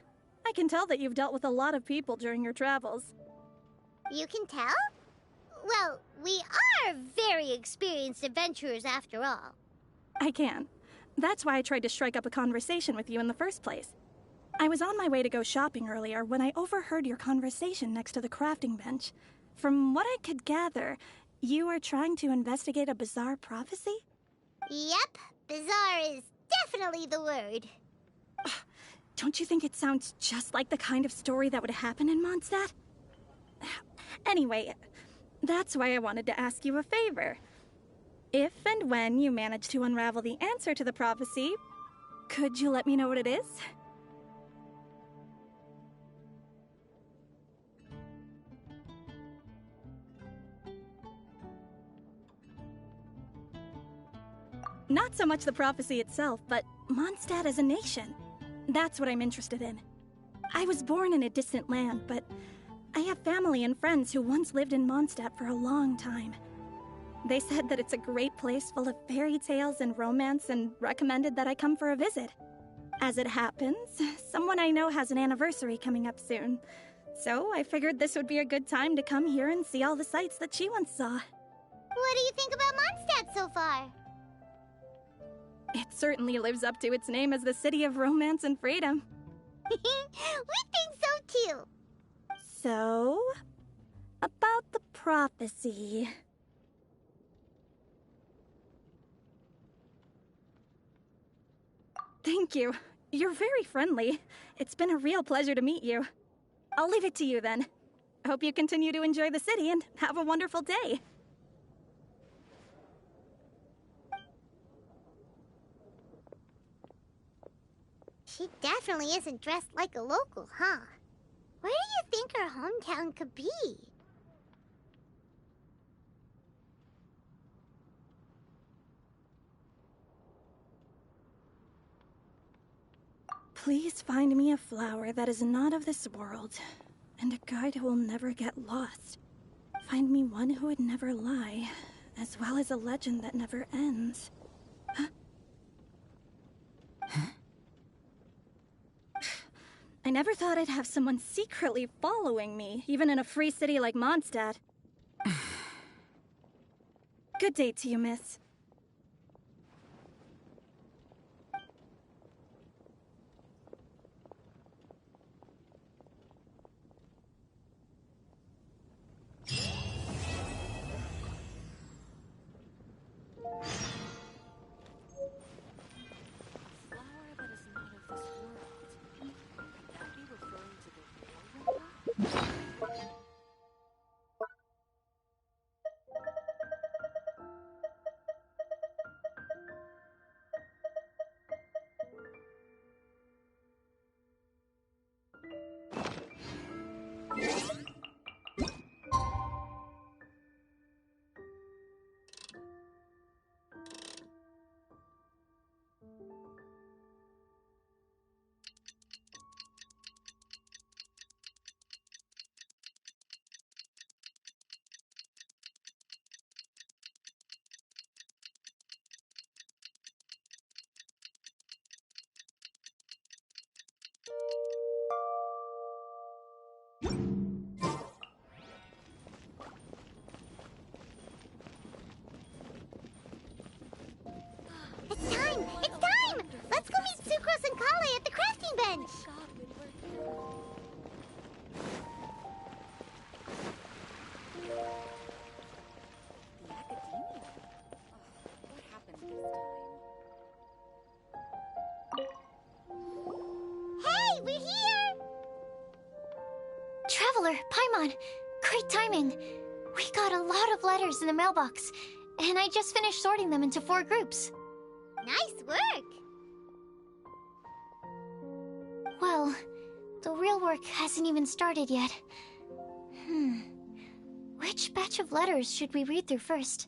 I can tell that you've dealt with a lot of people during your travels. You can tell? Well, we are very experienced adventurers after all. I can. That's why I tried to strike up a conversation with you in the first place. I was on my way to go shopping earlier when I overheard your conversation next to the crafting bench. From what I could gather, You are trying to investigate a bizarre prophecy? Yep, bizarre is definitely the word. Don't you think it sounds just like the kind of story that would happen in Mondstadt? Anyway, that's why I wanted to ask you a favor. If and when you manage to unravel the answer to the prophecy, could you let me know what it is? Not so much the prophecy itself, but Mondstadt as a nation. That's what I'm interested in. I was born in a distant land, but I have family and friends who once lived in Mondstadt for a long time. They said that it's a great place full of fairy tales and romance and recommended that I come for a visit. As it happens, someone I know has an anniversary coming up soon. So I figured this would be a good time to come here and see all the sights that she once saw. What do you think about Mondstadt so far? It certainly lives up to its name as the city of romance and freedom. We think so too. So, about the prophecy. Thank you. You're very friendly. It's been a real pleasure to meet you. I'll leave it to you then. Hope you continue to enjoy the city and have a wonderful day. She definitely isn't dressed like a local, huh? Where do you think her hometown could be? Please find me a flower that is not of this world, and a guide who will never get lost. Find me one who would never lie, as well as a legend that never ends. Huh? I never thought I'd have someone secretly following me, even in a free city like Mondstadt. Good day to you, miss. It's time! It's time! Let's go meet Sucrose and Kale at the crafting bench! Hey, we're here! Traveler, Paimon, great timing. We got a lot of letters in the mailbox, and I just finished sorting them into 4 groups. Nice work! Well, the real work hasn't even started yet. Which batch of letters should we read through first?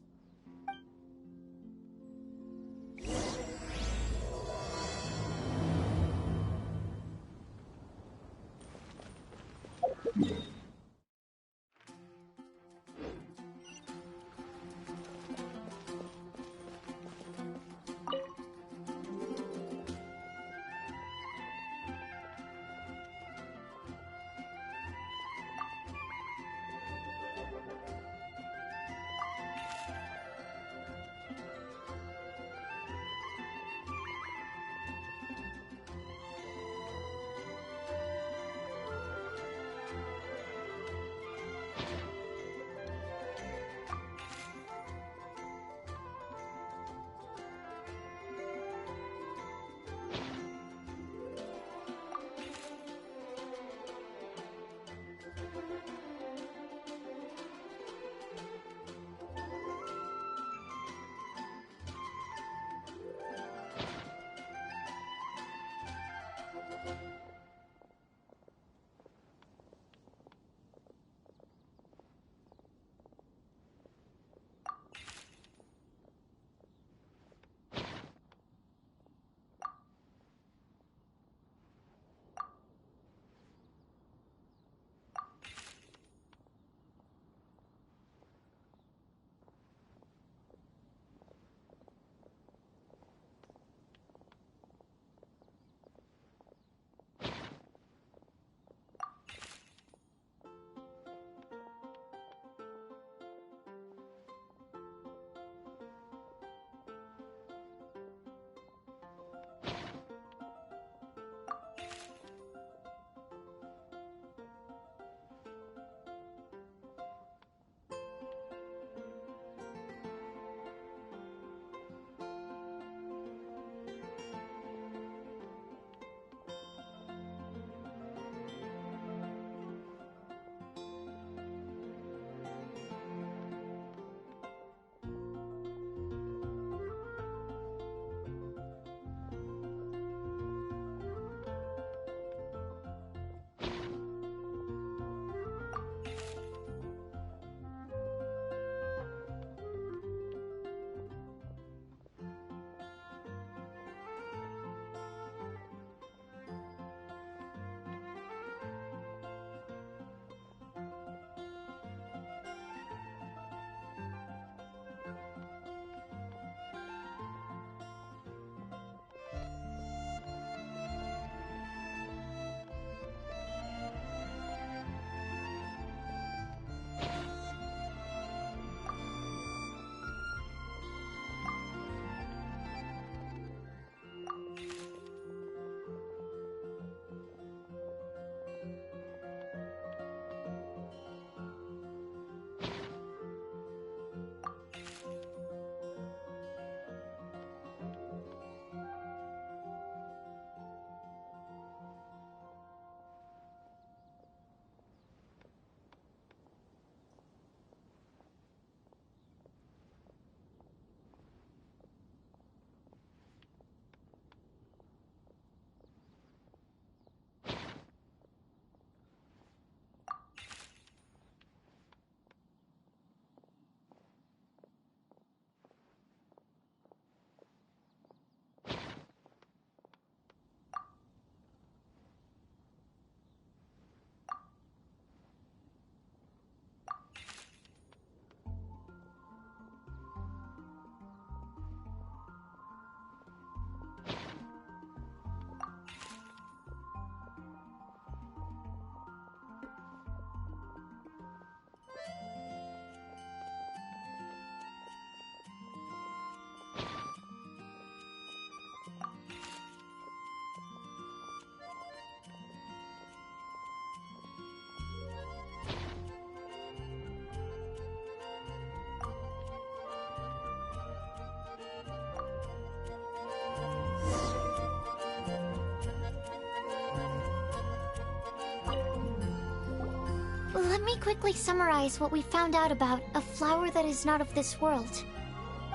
Let me quickly summarize what we found out about a flower that is not of this world.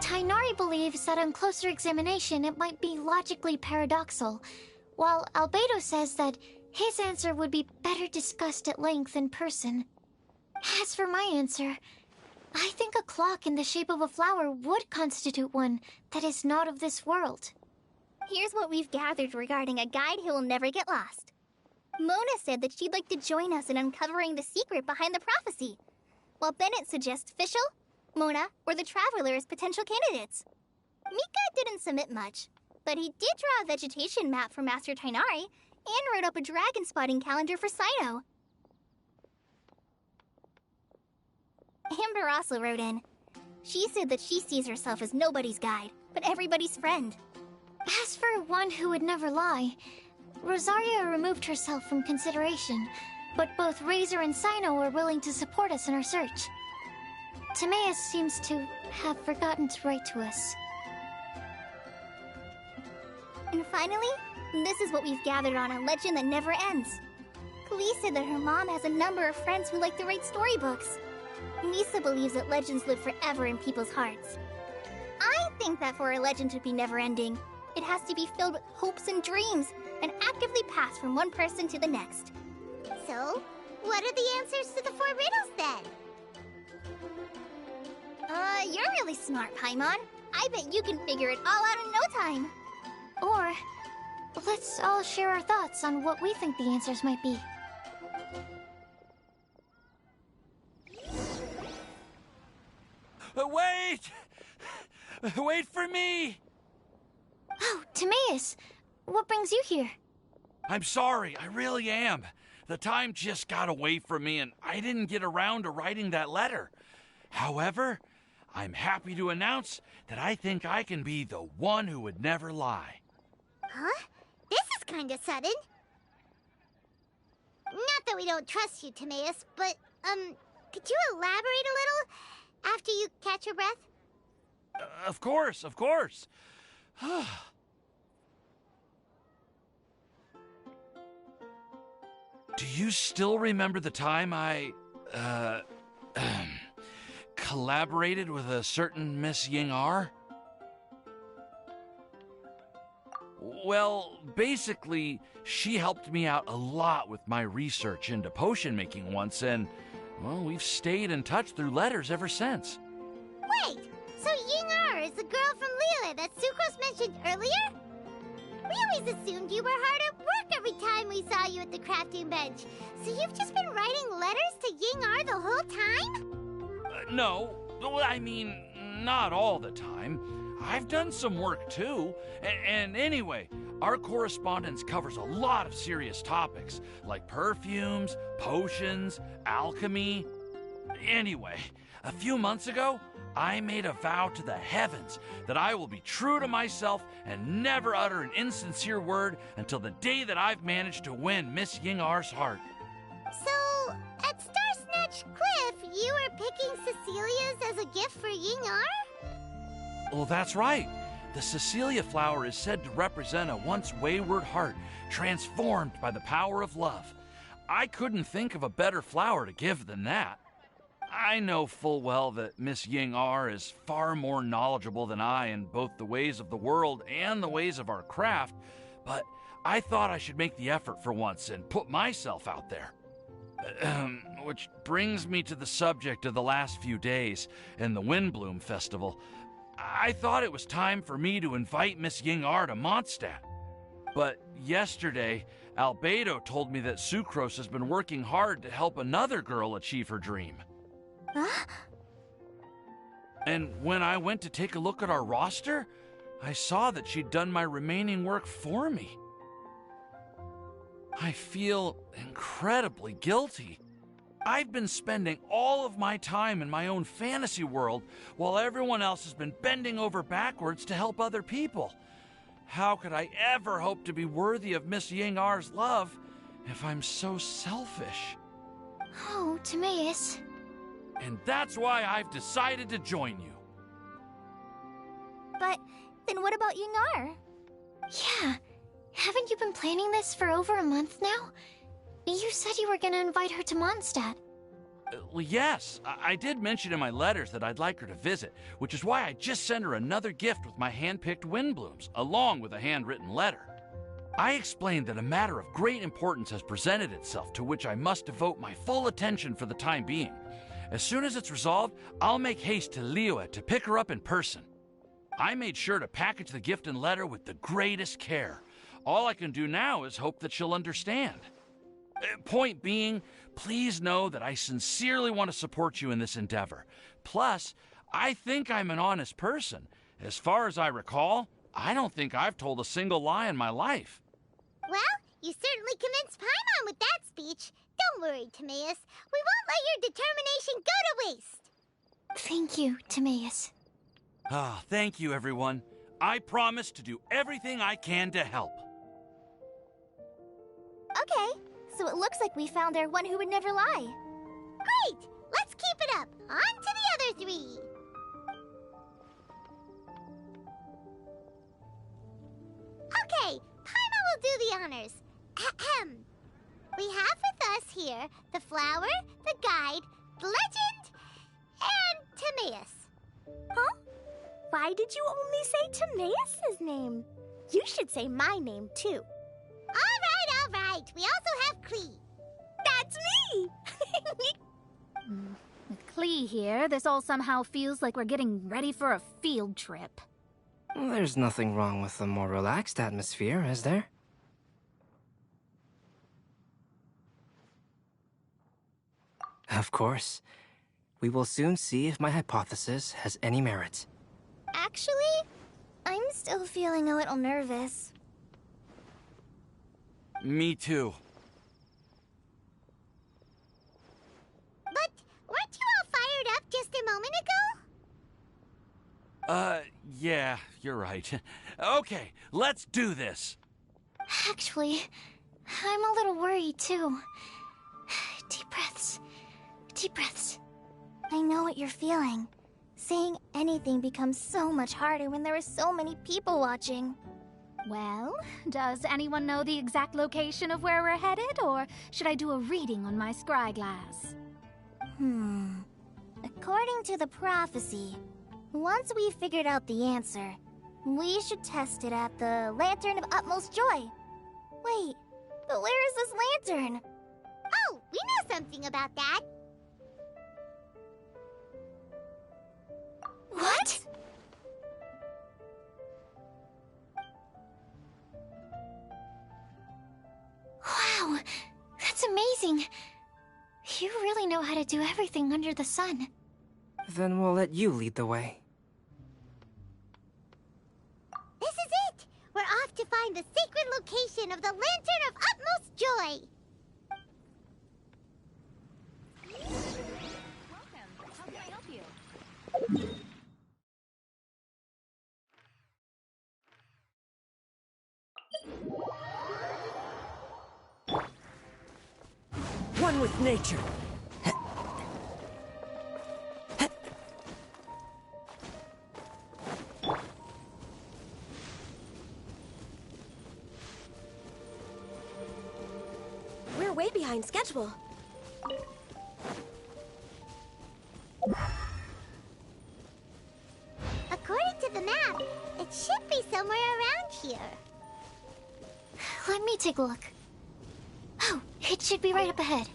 Tainari believes that on closer examination it might be logically paradoxal, while Albedo says that his answer would be better discussed at length in person. As for my answer, I think a clock in the shape of a flower would constitute one that is not of this world. Here's what we've gathered regarding a guide who will never get lost. Mona said that she'd like to join us in uncovering the secret behind the prophecy, while Bennett suggests Fischl, Mona, or the Traveler as potential candidates. Mika didn't submit much, but he did draw a vegetation map for Master Tainari and wrote up a dragon spotting calendar for Cyno. Amber also wrote in. She said that she sees herself as nobody's guide, but everybody's friend. As for one who would never lie, Rosaria removed herself from consideration, but both Razor and Cyno are willing to support us in our search. Timaeus seems to have forgotten to write to us. And finally, this is what we've gathered on a legend that never ends. Klee said that her mom has a number of friends who like to write storybooks. Misa believes that legends live forever in people's hearts. I think that for a legend to be never-ending, it has to be filled with hopes and dreams, and actively pass from one person to the next. So, what are the answers to the 4 riddles then? You're really smart, Paimon. I bet you can figure it all out in no time. Or, let's all share our thoughts on what we think the answers might be. Wait! Wait for me! Oh, Timaeus! What brings you here? I'm sorry, I really am. The time just got away from me and I didn't get around to writing that letter. However, I'm happy to announce that I think I can be the one who would never lie. Huh? This is kinda sudden. Not that we don't trust you, Timaeus, but, could you elaborate a little after you catch your breath? Of course, of course. Do you still remember the time I, collaborated with a certain Miss Ying-ar? Well, basically, she helped me out a lot with my research into potion making once, and, well, we've stayed in touch through letters ever since. Wait, so Ying-ar is the girl from Liyue that Sucrose mentioned earlier? We always assumed you were hard at work every time we saw you at the crafting bench. So you've just been writing letters to Ying-ar the whole time? No, I mean, not all the time. I've done some work too. And anyway, our correspondence covers a lot of serious topics, like perfumes, potions, alchemy. Anyway, a few months ago, I made a vow to the heavens that I will be true to myself and never utter an insincere word until the day that I've managed to win Miss Ying-ar's heart. So, at Star Snatch Cliff, you were picking Cecilia's as a gift for Ying-ar? Well, that's right. The Cecilia flower is said to represent a once wayward heart transformed by the power of love. I couldn't think of a better flower to give than that. I know full well that Miss Ying-ar is far more knowledgeable than I in both the ways of the world and the ways of our craft, but I thought I should make the effort for once and put myself out there. Which brings me to the subject of the last few days and the Windblume Festival. I thought it was time for me to invite Miss Ying-ar to Mondstadt. But yesterday, Albedo told me that Sucrose has been working hard to help another girl achieve her dream. Huh? And when I went to take a look at our roster, I saw that she'd done my remaining work for me. I feel incredibly guilty. I've been spending all of my time in my own fantasy world while everyone else has been bending over backwards to help other people. How could I ever hope to be worthy of Miss Ying-ar's love if I'm so selfish? Oh, Timaeus. And that's why I've decided to join you. But then what about Ying-ar? Yeah, haven't you been planning this for over a month now? You said you were gonna invite her to Mondstadt. Well, yes, I did mention in my letters that I'd like her to visit, which is why I just sent her another gift with my hand-picked Windblooms, along with a handwritten letter. I explained that a matter of great importance has presented itself to which I must devote my full attention for the time being. As soon as it's resolved, I'll make haste to Liyue to pick her up in person. I made sure to package the gift and letter with the greatest care. All I can do now is hope that she'll understand. Point being, please know that I sincerely want to support you in this endeavor. Plus, I think I'm an honest person. As far as I recall, I don't think I've told a single lie in my life. Well, you certainly convinced Paimon with that speech. Don't worry, Timaeus. We won't let your determination go to waste. Thank you, Timaeus. Ah, thank you, everyone. I promise to do everything I can to help. Okay, so it looks like we found our one who would never lie. Great! Let's keep it up. On to the other three. Okay, Paimon will do the honors. Ahem. We have with us here the flower, the guide, the legend, and Timaeus. Huh? Why did you only say Timaeus' name? You should say my name, too. All right. We also have Klee. That's me! With Klee here, this all somehow feels like we're getting ready for a field trip. There's nothing wrong with a more relaxed atmosphere, is there? Of course. We will soon see if my hypothesis has any merit. Actually, I'm still feeling a little nervous. Me too. But weren't you all fired up just a moment ago? Yeah, you're right. Okay, let's do this. Actually, I'm a little worried, too. Deep breaths. Deep breaths. I know what you're feeling. Saying anything becomes so much harder when there are so many people watching. Well, does anyone know the exact location of where we're headed, or should I do a reading on my scry glass? According to the prophecy, once we've figured out the answer, we should test it at the Lantern of Utmost Joy. Wait, but where is this lantern? Oh, we know something about that. What? Wow, that's amazing. You really know how to do everything under the sun. Then we'll let you lead the way. This is it! We're off to find the sacred location of the Lantern of Utmost Joy! Welcome. How can I help you? One with nature. We're way behind schedule. According to the map, it should be somewhere around here. Let me take a look. Oh, it should be right up ahead.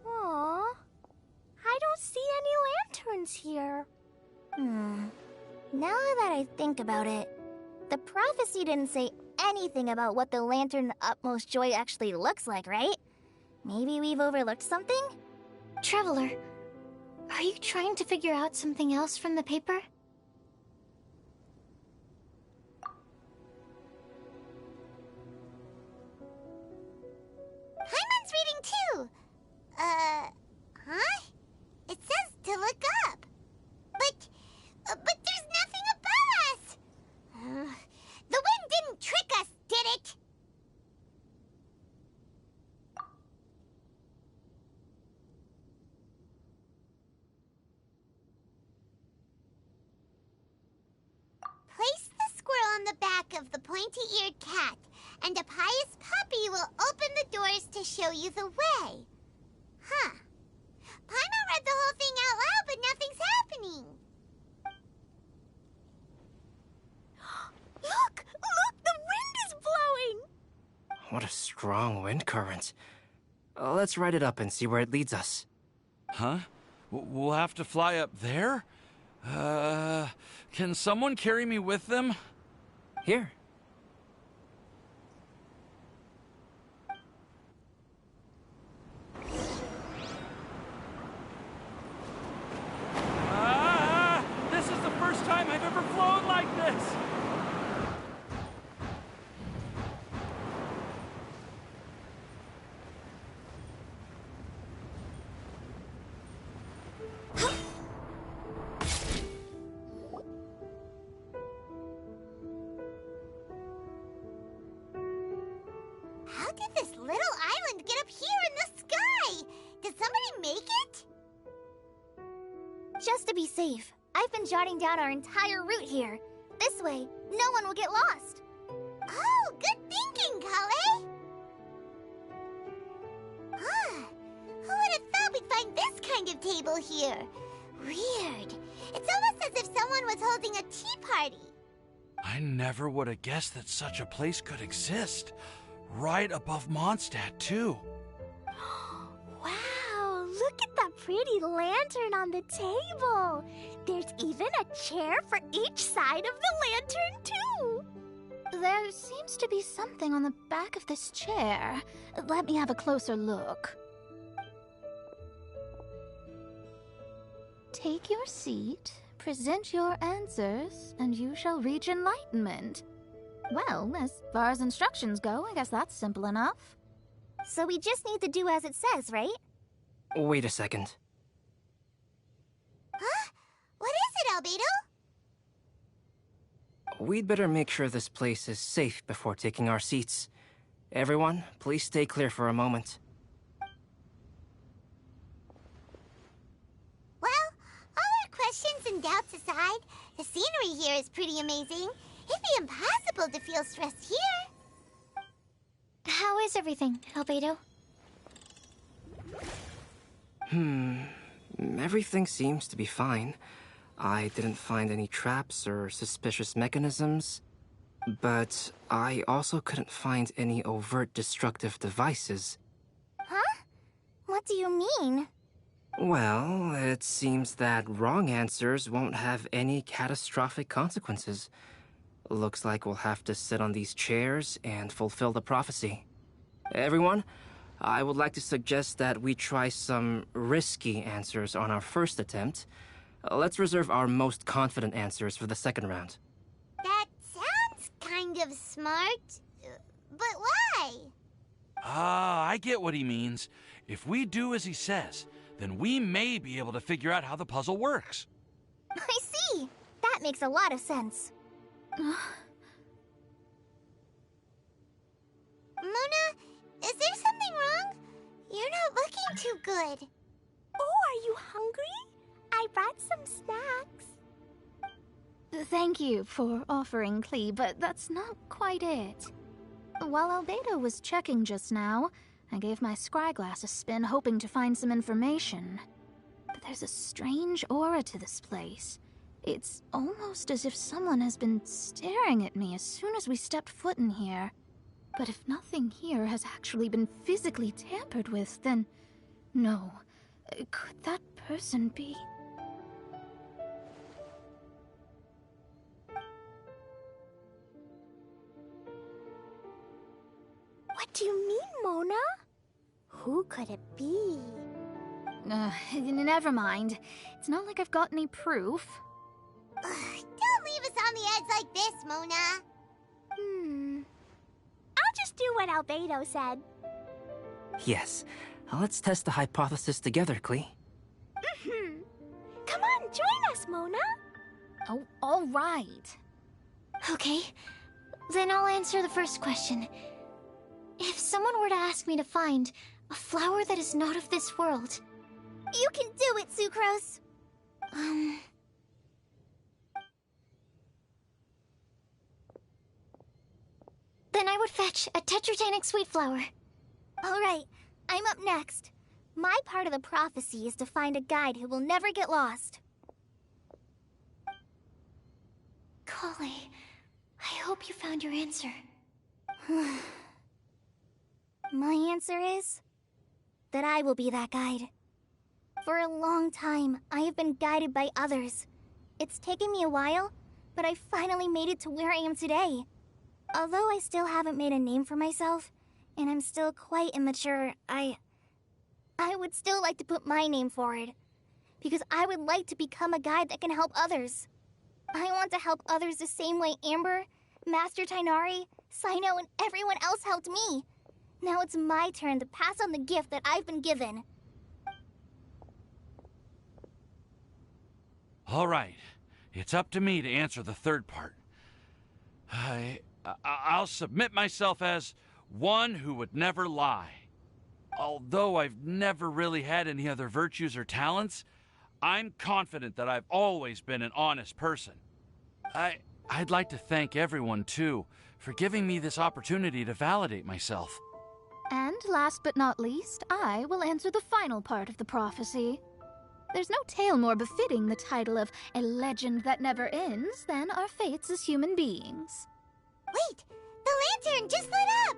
Aww. I don't see any lanterns here. Now that I think about it, the prophecy didn't say anything about what the Lantern of Utmost Joy actually looks like, right? Maybe we've overlooked something? Traveler, are you trying to figure out something else from the paper? Paimon's reading too. Huh? It says to look up. But there's nothing above us. The wind didn't trick us, did it? pointy-eared cat, and a pious puppy will open the doors to show you the way. Huh. Paimon read the whole thing out loud, but nothing's happening. Look! Look! The wind is blowing! What a strong wind current. Let's ride it up and see where it leads us. Huh? We'll have to fly up there? Can someone carry me with them? Here. This is the first time I've ever flown like this! How did this little island get up here in the sky? Did somebody make it? Just to be safe, I've been jotting down our entire route here. This way, no one will get lost. Oh, good thinking, Kale! Huh. Who would have thought we'd find this kind of table here? Weird. It's almost as if someone was holding a tea party. I never would have guessed that such a place could exist. Right above Mondstadt, too. Wow, look at that pretty lantern on the table. There's even a chair for each side of the lantern, too. There seems to be something on the back of this chair. Let me have a closer look. Take your seat, present your answers, and you shall reach enlightenment. Well, as far as instructions go, I guess that's simple enough. So we just need to do as it says, right? Wait a second. Huh? What is it, Albedo? We'd better make sure this place is safe before taking our seats. Everyone, please stay clear for a moment. Well, all our questions and doubts aside, the scenery here is pretty amazing. It'd be impossible to feel stressed here. How is everything, Albedo? Everything seems to be fine. I didn't find any traps or suspicious mechanisms, but I also couldn't find any overt destructive devices. Huh? What do you mean? Well, it seems that wrong answers won't have any catastrophic consequences. Looks like we'll have to sit on these chairs and fulfill the prophecy. Everyone, I would like to suggest that we try some risky answers on our first attempt. Let's reserve our most confident answers for the second round. That sounds kind of smart. But why? I get what he means. If we do as he says, then we may be able to figure out how the puzzle works. I see. That makes a lot of sense. Mona, is there something wrong? You're not looking too good. Oh, are you hungry? I brought some snacks. Thank you for offering, Klee, but that's not quite it. While Albedo was checking just now, I gave my scryglass a spin hoping to find some information. But there's a strange aura to this place. It's almost as if someone has been staring at me as soon as we stepped foot in here. But if nothing here has actually been physically tampered with, then no. Could that person be... What do you mean, Mona? Who could it be? Never mind. It's not like I've got any proof. Don't leave us on the edge like this, Mona. I'll just do what Albedo said. Yes, let's test the hypothesis together, Klee. Come on, join us, Mona. Oh, all right. Okay, then I'll answer the first question. If someone were to ask me to find a flower that is not of this world... You can do it, Sucrose! I would fetch a tetragenic sweet flower. All right, I'm up next. My part of the prophecy is to find a guide who will never get lost. Kale, I hope you found your answer. My answer is that I will be that guide. For a long time, I have been guided by others. It's taken me a while, but I finally made it to where I am today. Although I still haven't made a name for myself, and I'm still quite immature, I would still like to put my name forward. Because I would like to become a guide that can help others. I want to help others the same way Amber, Master Tainari, Sino, and everyone else helped me. Now it's my turn to pass on the gift that I've been given. All right. It's up to me to answer the third part. I'll submit myself as one who would never lie. Although I've never really had any other virtues or talents, I'm confident that I've always been an honest person. I'd like to thank everyone, too, for giving me this opportunity to validate myself. And last but not least, I will answer the final part of the prophecy. There's no tale more befitting the title of a legend that never ends than our fates as human beings. Wait! The lantern just lit up!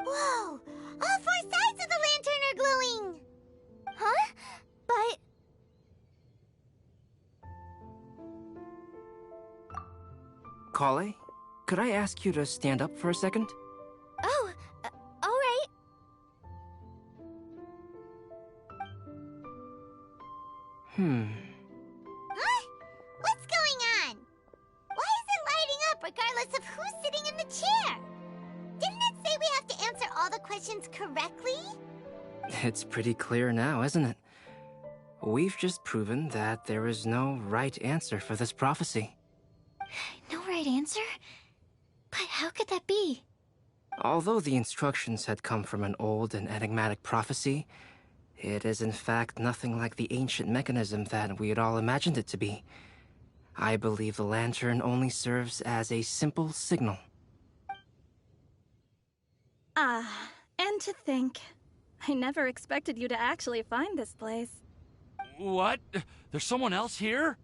Whoa! All four sides of the lantern are glowing! Huh? But... Kale, could I ask you to stand up for a second? Oh, all right. Huh? What's going on? Why is it lighting up regardless of who's sitting in the chair? Didn't it say we have to answer all the questions correctly? It's pretty clear now, isn't it? We've just proven that there is no right answer for this prophecy. No right answer? But how could that be? Although the instructions had come from an old and enigmatic prophecy, it is in fact nothing like the ancient mechanism that we had all imagined it to be. I believe the lantern only serves as a simple signal. And to think, I never expected you to actually find this place. What? There's someone else here?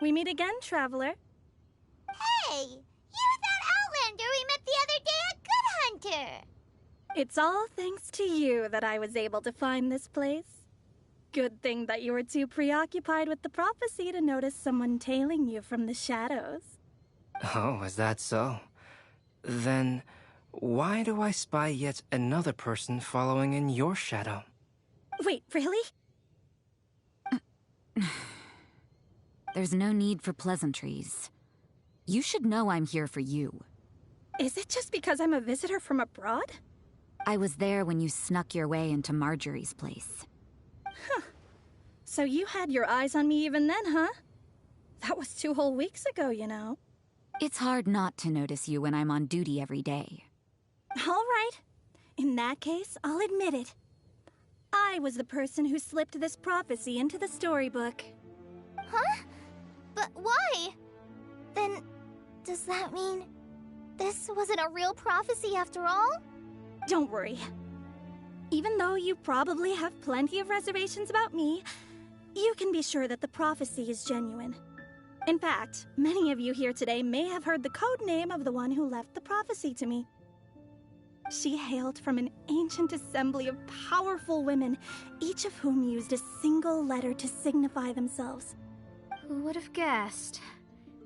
We meet again, Traveler. Hey! You're that Outlander we met the other day at Good Hunter! It's all thanks to you that I was able to find this place. Good thing that you were too preoccupied with the prophecy to notice someone tailing you from the shadows. Oh, is that so? Then, why do I spy yet another person following in your shadow? Wait, really? There's no need for pleasantries. You should know I'm here for you. Is it just because I'm a visitor from abroad? I was there when you snuck your way into Marjorie's place. Huh. So you had your eyes on me even then, huh? That was 2 whole weeks ago, you know. It's hard not to notice you when I'm on duty every day. All right. In that case, I'll admit it. I was the person who slipped this prophecy into the storybook. Huh? But why? Then, does that mean this wasn't a real prophecy after all? Don't worry. Even though you probably have plenty of reservations about me, you can be sure that the prophecy is genuine. In fact, many of you here today may have heard the code name of the one who left the prophecy to me. She hailed from an ancient assembly of powerful women, each of whom used a single letter to signify themselves. Who would have guessed?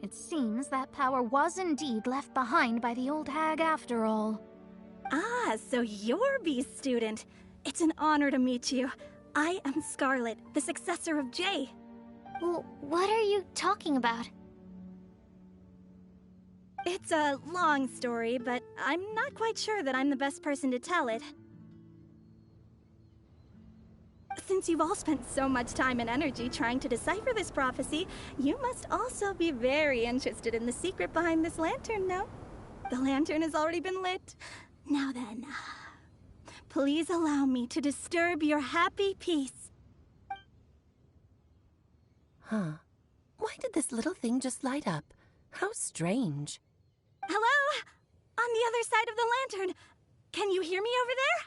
It seems that power was indeed left behind by the old hag after all. Ah, so you're B's student. It's an honor to meet you. I am Scarlet, the successor of Jay. Well, what are you talking about? It's a long story, but I'm not quite sure that I'm the best person to tell it. Since you've all spent so much time and energy trying to decipher this prophecy, you must also be very interested in the secret behind this lantern, no? The lantern has already been lit. Now then, please allow me to disturb your happy peace. Huh. Why did this little thing just light up? How strange. Hello? On the other side of the lantern. Can you hear me over there?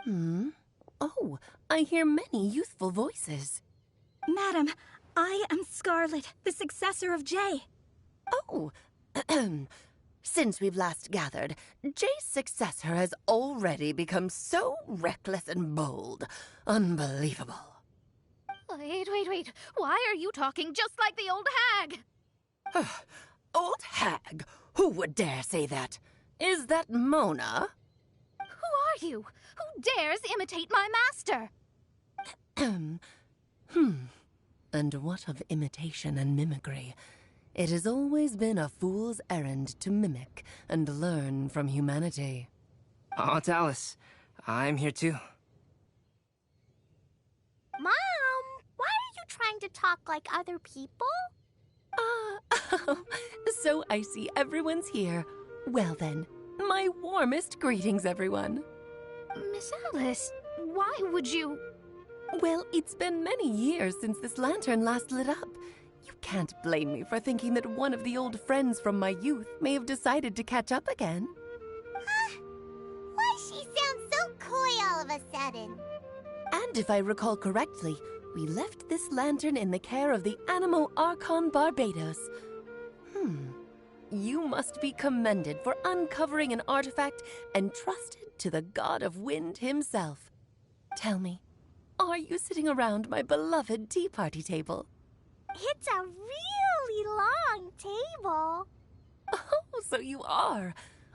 Mom? Oh, I hear many youthful voices. Madam, I am Scarlet, the successor of Jay. Oh, since we've last gathered, Jay's successor has already become so reckless and bold. Unbelievable. Wait. Why are you talking just like the old hag? Old hag? Who would dare say that? Is that Mona? Who are you? Who dares imitate my master? And what of imitation and mimicry? It has always been a fool's errand to mimic and learn from humanity. Oh, it's Alice. I'm here too. Mom, why are you trying to talk like other people? So I see everyone's here. Well then, my warmest greetings, everyone. Miss Alice, why would you... Well, it's been many years since this lantern last lit up. You can't blame me for thinking that one of the old friends from my youth may have decided to catch up again. Why she sounds so coy all of a sudden? And if I recall correctly, we left this lantern in the care of the Animo Archon Barbados. You must be commended for uncovering an artifact entrusted to the god of wind himself. Tell me, are you sitting around my beloved tea party table? It's a really long table. Oh, so you are.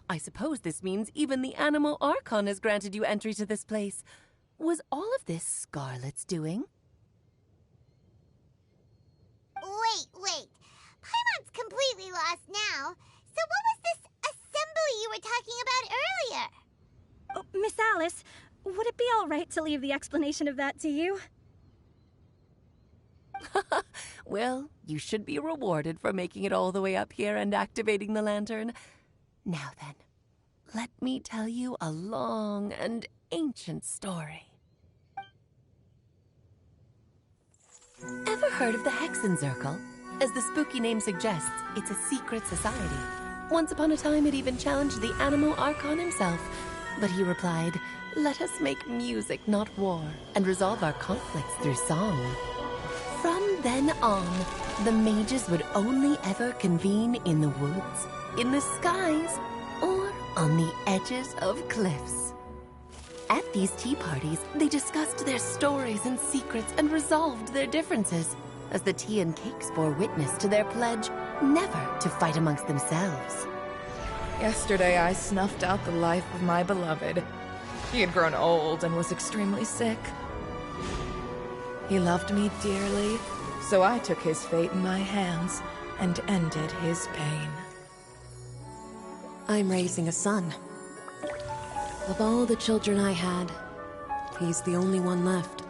I suppose this means even the Animo Archon has granted you entry to this place. Was all of this Scarlet's doing? Wait. Paimon's completely lost now. So what was this assembly you were talking about earlier? Oh, Miss Alice, would it be all right to leave the explanation of that to you? Well, you should be rewarded for making it all the way up here and activating the lantern. Now then, let me tell you a long and ancient story. Ever heard of the Hexenzirkel? As the spooky name suggests, it's a secret society. Once upon a time, it even challenged the Animo Archon himself. But he replied, "Let us make music, not war, and resolve our conflicts through song." From then on, the mages would only ever convene in the woods, in the skies, or on the edges of cliffs. At these tea parties, they discussed their stories and secrets and resolved their differences, as the tea and cakes bore witness to their pledge never to fight amongst themselves. Yesterday, I snuffed out the life of my beloved. He had grown old and was extremely sick. He loved me dearly, so I took his fate in my hands and ended his pain. I'm raising a son. Of all the children I had, he's the only one left.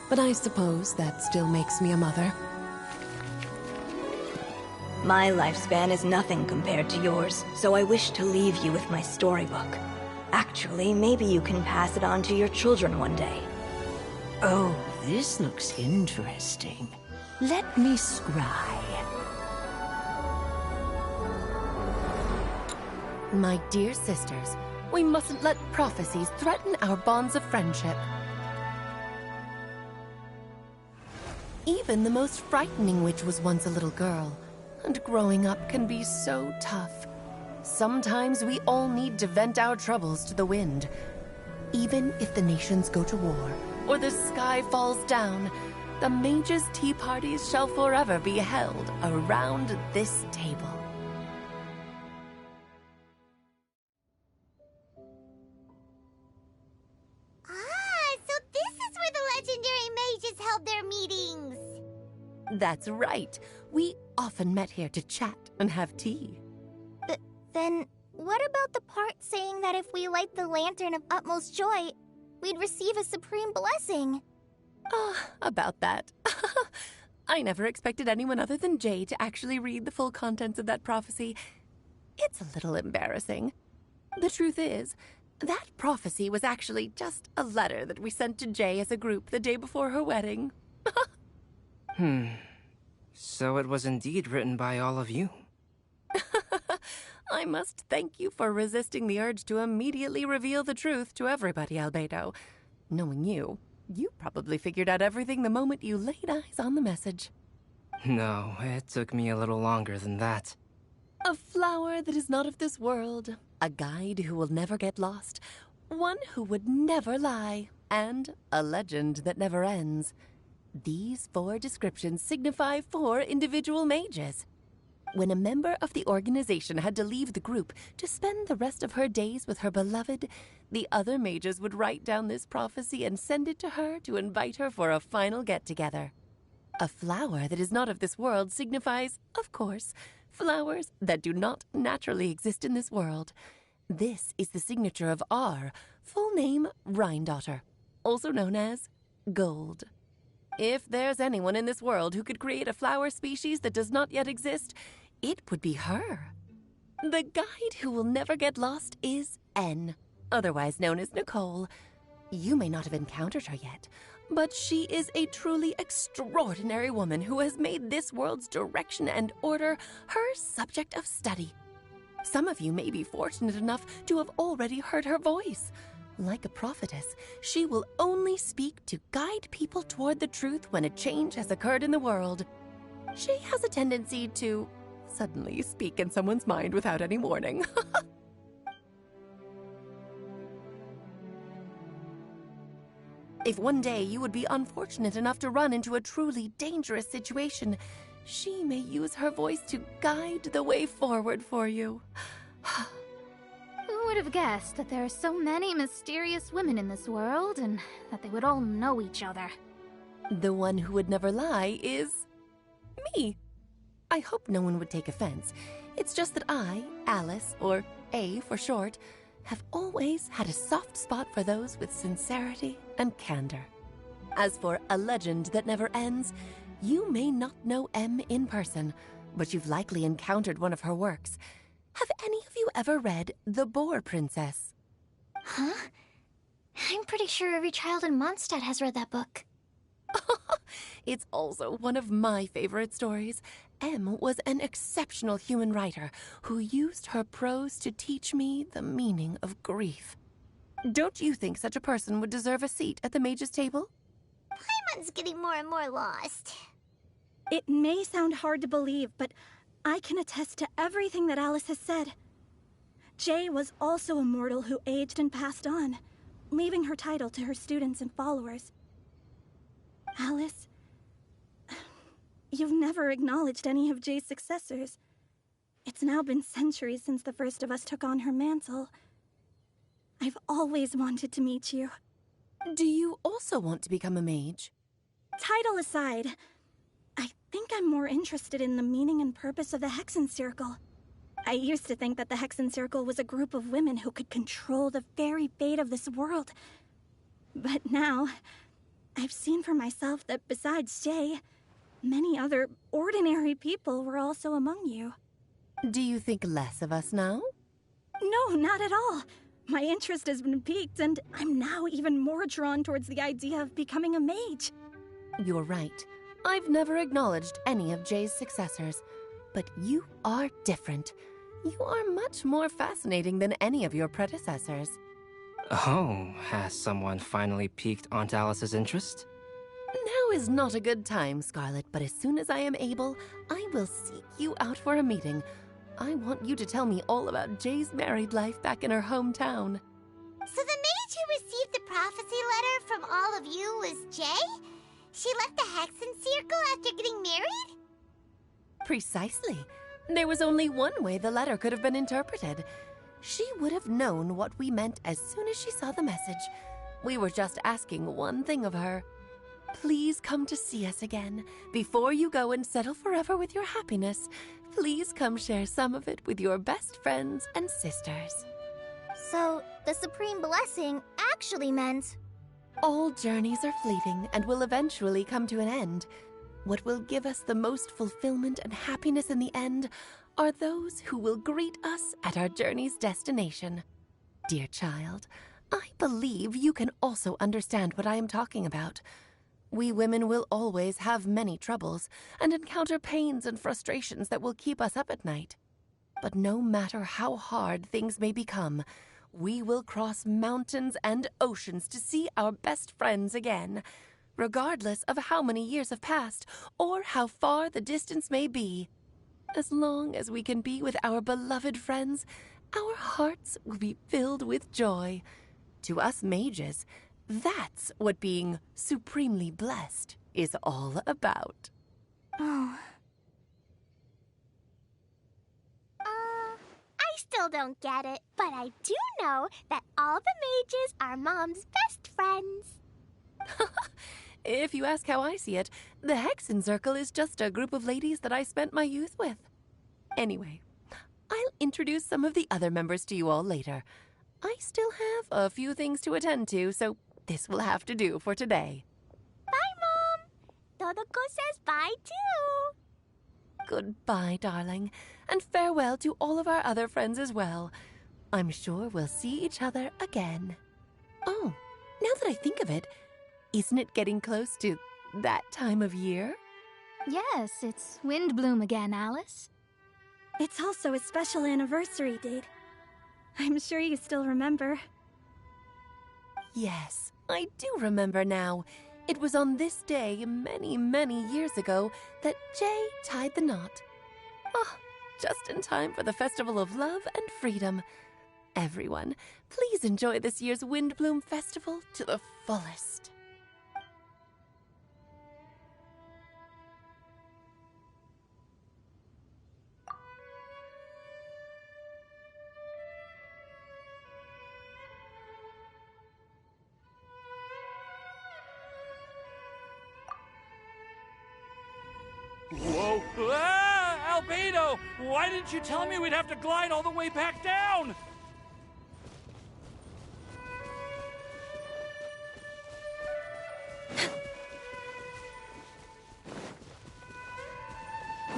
But I suppose that still makes me a mother. My lifespan is nothing compared to yours, so I wish to leave you with my storybook. Actually, maybe you can pass it on to your children one day. Oh, this looks interesting. Let me scry. My dear sisters, we mustn't let prophecies threaten our bonds of friendship. Even the most frightening witch was once a little girl, and growing up can be so tough. Sometimes we all need to vent our troubles to the wind. Even if the nations go to war, or the sky falls down, the mages' tea parties shall forever be held around this table. So this is where the legendary mages held their meetings. That's right. We often met here to chat and have tea. Then, what about the part saying that if we light the lantern of utmost joy, we'd receive a supreme blessing? About that. I never expected anyone other than Jay to actually read the full contents of that prophecy. It's a little embarrassing. The truth is, that prophecy was actually just a letter that we sent to Jay as a group the day before her wedding. So it was indeed written by all of you. I must thank you for resisting the urge to immediately reveal the truth to everybody, Albedo. Knowing you, you probably figured out everything the moment you laid eyes on the message. No, it took me a little longer than that. A flower that is not of this world, a guide who will never get lost, one who would never lie, and a legend that never ends. These 4 descriptions signify 4 individual mages. When a member of the organization had to leave the group to spend the rest of her days with her beloved, the other mages would write down this prophecy and send it to her to invite her for a final get-together. A flower that is not of this world signifies, of course, flowers that do not naturally exist in this world. This is the signature of our full name, Rhine-daughter, also known as Gold. If there's anyone in this world who could create a flower species that does not yet exist, it would be her. The guide who will never get lost is N, otherwise known as Nicole. You may not have encountered her yet, but she is a truly extraordinary woman who has made this world's direction and order her subject of study. Some of you may be fortunate enough to have already heard her voice. Like a prophetess, she will only speak to guide people toward the truth when a change has occurred in the world. She has a tendency to suddenly speak in someone's mind without any warning. If one day you would be unfortunate enough to run into a truly dangerous situation, she may use her voice to guide the way forward for you. Who would have guessed that there are so many mysterious women in this world, and that they would all know each other? The one who would never lie is me. I hope no one would take offense. It's just that I, Alice, or A for short, have always had a soft spot for those with sincerity and candor. As for a legend that never ends, you may not know M in person, but you've likely encountered one of her works. Have any of you ever read The Boar Princess? Huh? I'm pretty sure every child in Mondstadt has read that book. It's also one of my favorite stories. M was an exceptional human writer who used her prose to teach me the meaning of grief. Don't you think such a person would deserve a seat at the mage's table? Paimon's getting more and more lost. It may sound hard to believe, but I can attest to everything that Alice has said. Jay was also a mortal who aged and passed on, leaving her title to her students and followers. Alice, you've never acknowledged any of Jay's successors. It's now been centuries since the first of us took on her mantle. I've always wanted to meet you. Do you also want to become a mage? Title aside, I think I'm more interested in the meaning and purpose of the Hexen Circle. I used to think that the Hexen Circle was a group of women who could control the very fate of this world. But now, I've seen for myself that besides Jay, many other ordinary people were also among you. Do you think less of us now? No, not at all. My interest has been piqued, and I'm now even more drawn towards the idea of becoming a mage. You're right. I've never acknowledged any of Jay's successors, but you are different. You are much more fascinating than any of your predecessors. Oh, has someone finally piqued Aunt Alice's interest? Now is not a good time, Scarlet, but as soon as I am able, I will seek you out for a meeting. I want you to tell me all about Jay's married life back in her hometown. So the mage who received the prophecy letter from all of you was Jay? She left the Hexen Circle after getting married? Precisely. There was only one way the letter could have been interpreted. She would have known what we meant as soon as she saw the message. We were just asking one thing of her. Please come to see us again. Before you go and settle forever with your happiness, please come share some of it with your best friends and sisters. So, the Supreme Blessing actually meant... All journeys are fleeting and will eventually come to an end. What will give us the most fulfillment and happiness in the end are those who will greet us at our journey's destination. Dear child, I believe you can also understand what I am talking about. We women will always have many troubles and encounter pains and frustrations that will keep us up at night. But no matter how hard things may become, we will cross mountains and oceans to see our best friends again, regardless of how many years have passed or how far the distance may be. As long as we can be with our beloved friends, our hearts will be filled with joy. To us mages, that's what being supremely blessed is all about. Oh. I still don't get it, but I do know that all the mages are Mom's best friends. If you ask how I see it, the Hexen Circle is just a group of ladies that I spent my youth with. Anyway, I'll introduce some of the other members to you all later. I still have a few things to attend to, so this will have to do for today. Bye, Mom. Todoko says bye, too. Goodbye, darling, and farewell to all of our other friends as well. I'm sure we'll see each other again. Oh, now that I think of it, isn't it getting close to that time of year? Yes, it's Windblume again, Alice. It's also a special anniversary date. I'm sure you still remember. Yes, I do remember now. It was on this day many, many years ago that Jay tied the knot. Ah, just in time for the Festival of Love and Freedom. Everyone, please enjoy this year's Windblume Festival to the fullest. Whoa! Ah! Albedo! Why didn't you tell me we'd have to glide all the way back down?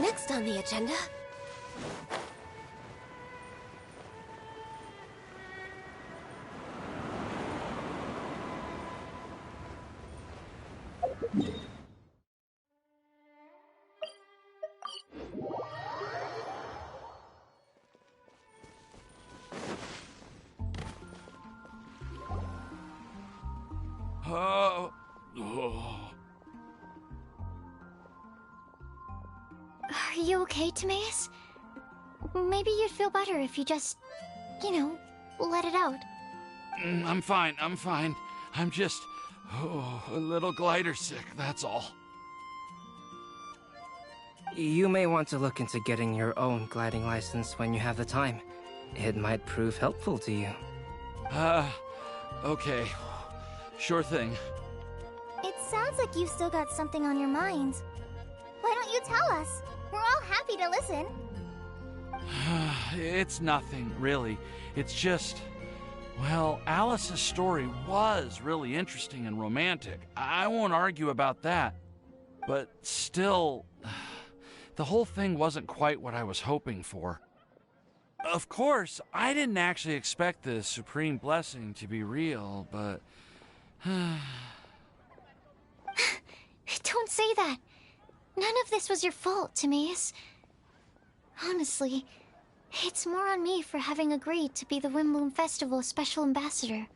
Next on the agenda... Oh. Are you okay, Timaeus? Maybe you'd feel better if you just, let it out. I'm fine, I'm fine. I'm just, a little glider sick, that's all. You may want to look into getting your own gliding license when you have the time. It might prove helpful to you. Okay. Sure thing. It sounds like you've still got something on your mind. Why don't you tell us? We're all happy to listen. It's nothing, really. It's just... Well, Alice's story was really interesting and romantic. I won't argue about that. But still, the whole thing wasn't quite what I was hoping for. Of course, I didn't actually expect the supreme blessing to be real, but... Don't say that. None of this was your fault, Timaeus. Honestly, it's more on me for having agreed to be the Windblume Festival Special Ambassador.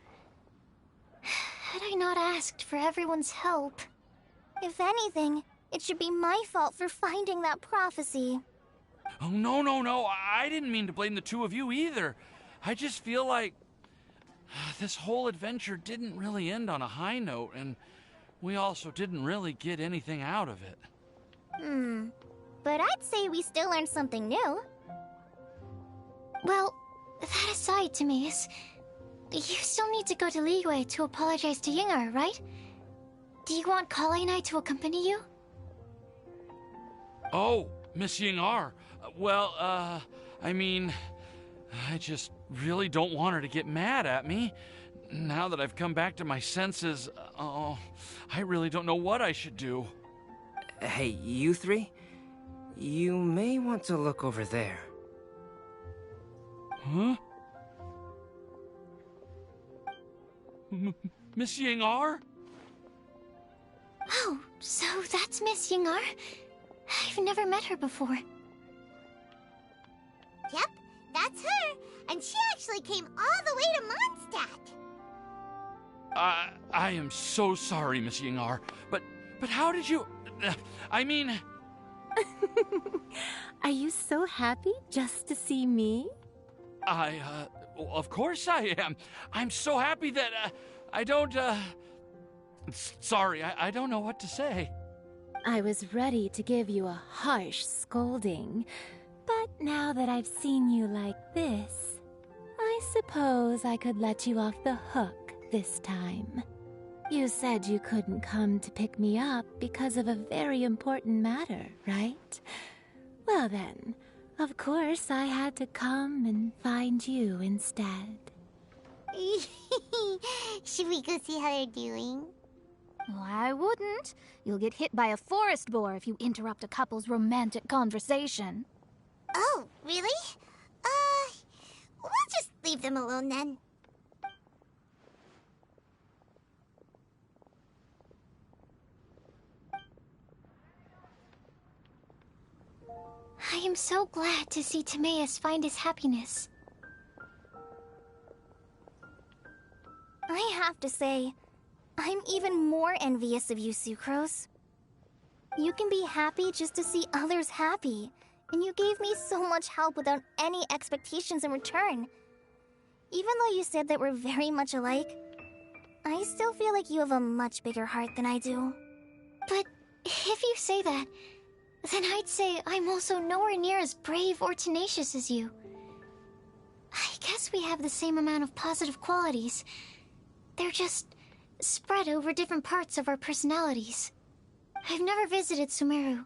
Had I not asked for everyone's help... If anything, it should be my fault for finding that prophecy. Oh, no. I didn't mean to blame the two of you either. I just feel like... this whole adventure didn't really end on a high note, and we also didn't really get anything out of it. But I'd say we still learned something new. Well, that aside, Timaeus, you still need to go to Liyue to apologize to Yinger, right? Do you want Kale and I to accompany you? Oh, Miss Ying-ar. Well, I mean... I just really don't want her to get mad at me. Now that I've come back to my senses, I really don't know what I should do. Hey, you three? You may want to look over there. Huh? Miss Ying-ar? Oh, so that's Miss Yingar? I've never met her before. Yep, that's her. And she actually came all the way to Mondstadt. I am so sorry, Miss Yingar, but how did you... I mean... Are you so happy just to see me? Of course I am. I'm so happy that, I don't, Sorry, I don't know what to say. I was ready to give you a harsh scolding, but now that I've seen you like this, I suppose I could let you off the hook this time. You said you couldn't come to pick me up because of a very important matter, right? Well then, of course I had to come and find you instead. Should we go see how they're doing? Well, I wouldn't. You'll get hit by a forest boar if you interrupt a couple's romantic conversation. Oh, really? We'll just leave them alone then. I am so glad to see Timaeus find his happiness. I have to say, I'm even more envious of you, Sucrose. You can be happy just to see others happy, and you gave me so much help without any expectations in return. Even though you said that we're very much alike, I still feel like you have a much bigger heart than I do. But if you say that, then I'd say I'm also nowhere near as brave or tenacious as you. I guess we have the same amount of positive qualities. They're just spread over different parts of our personalities. I've never visited Sumeru,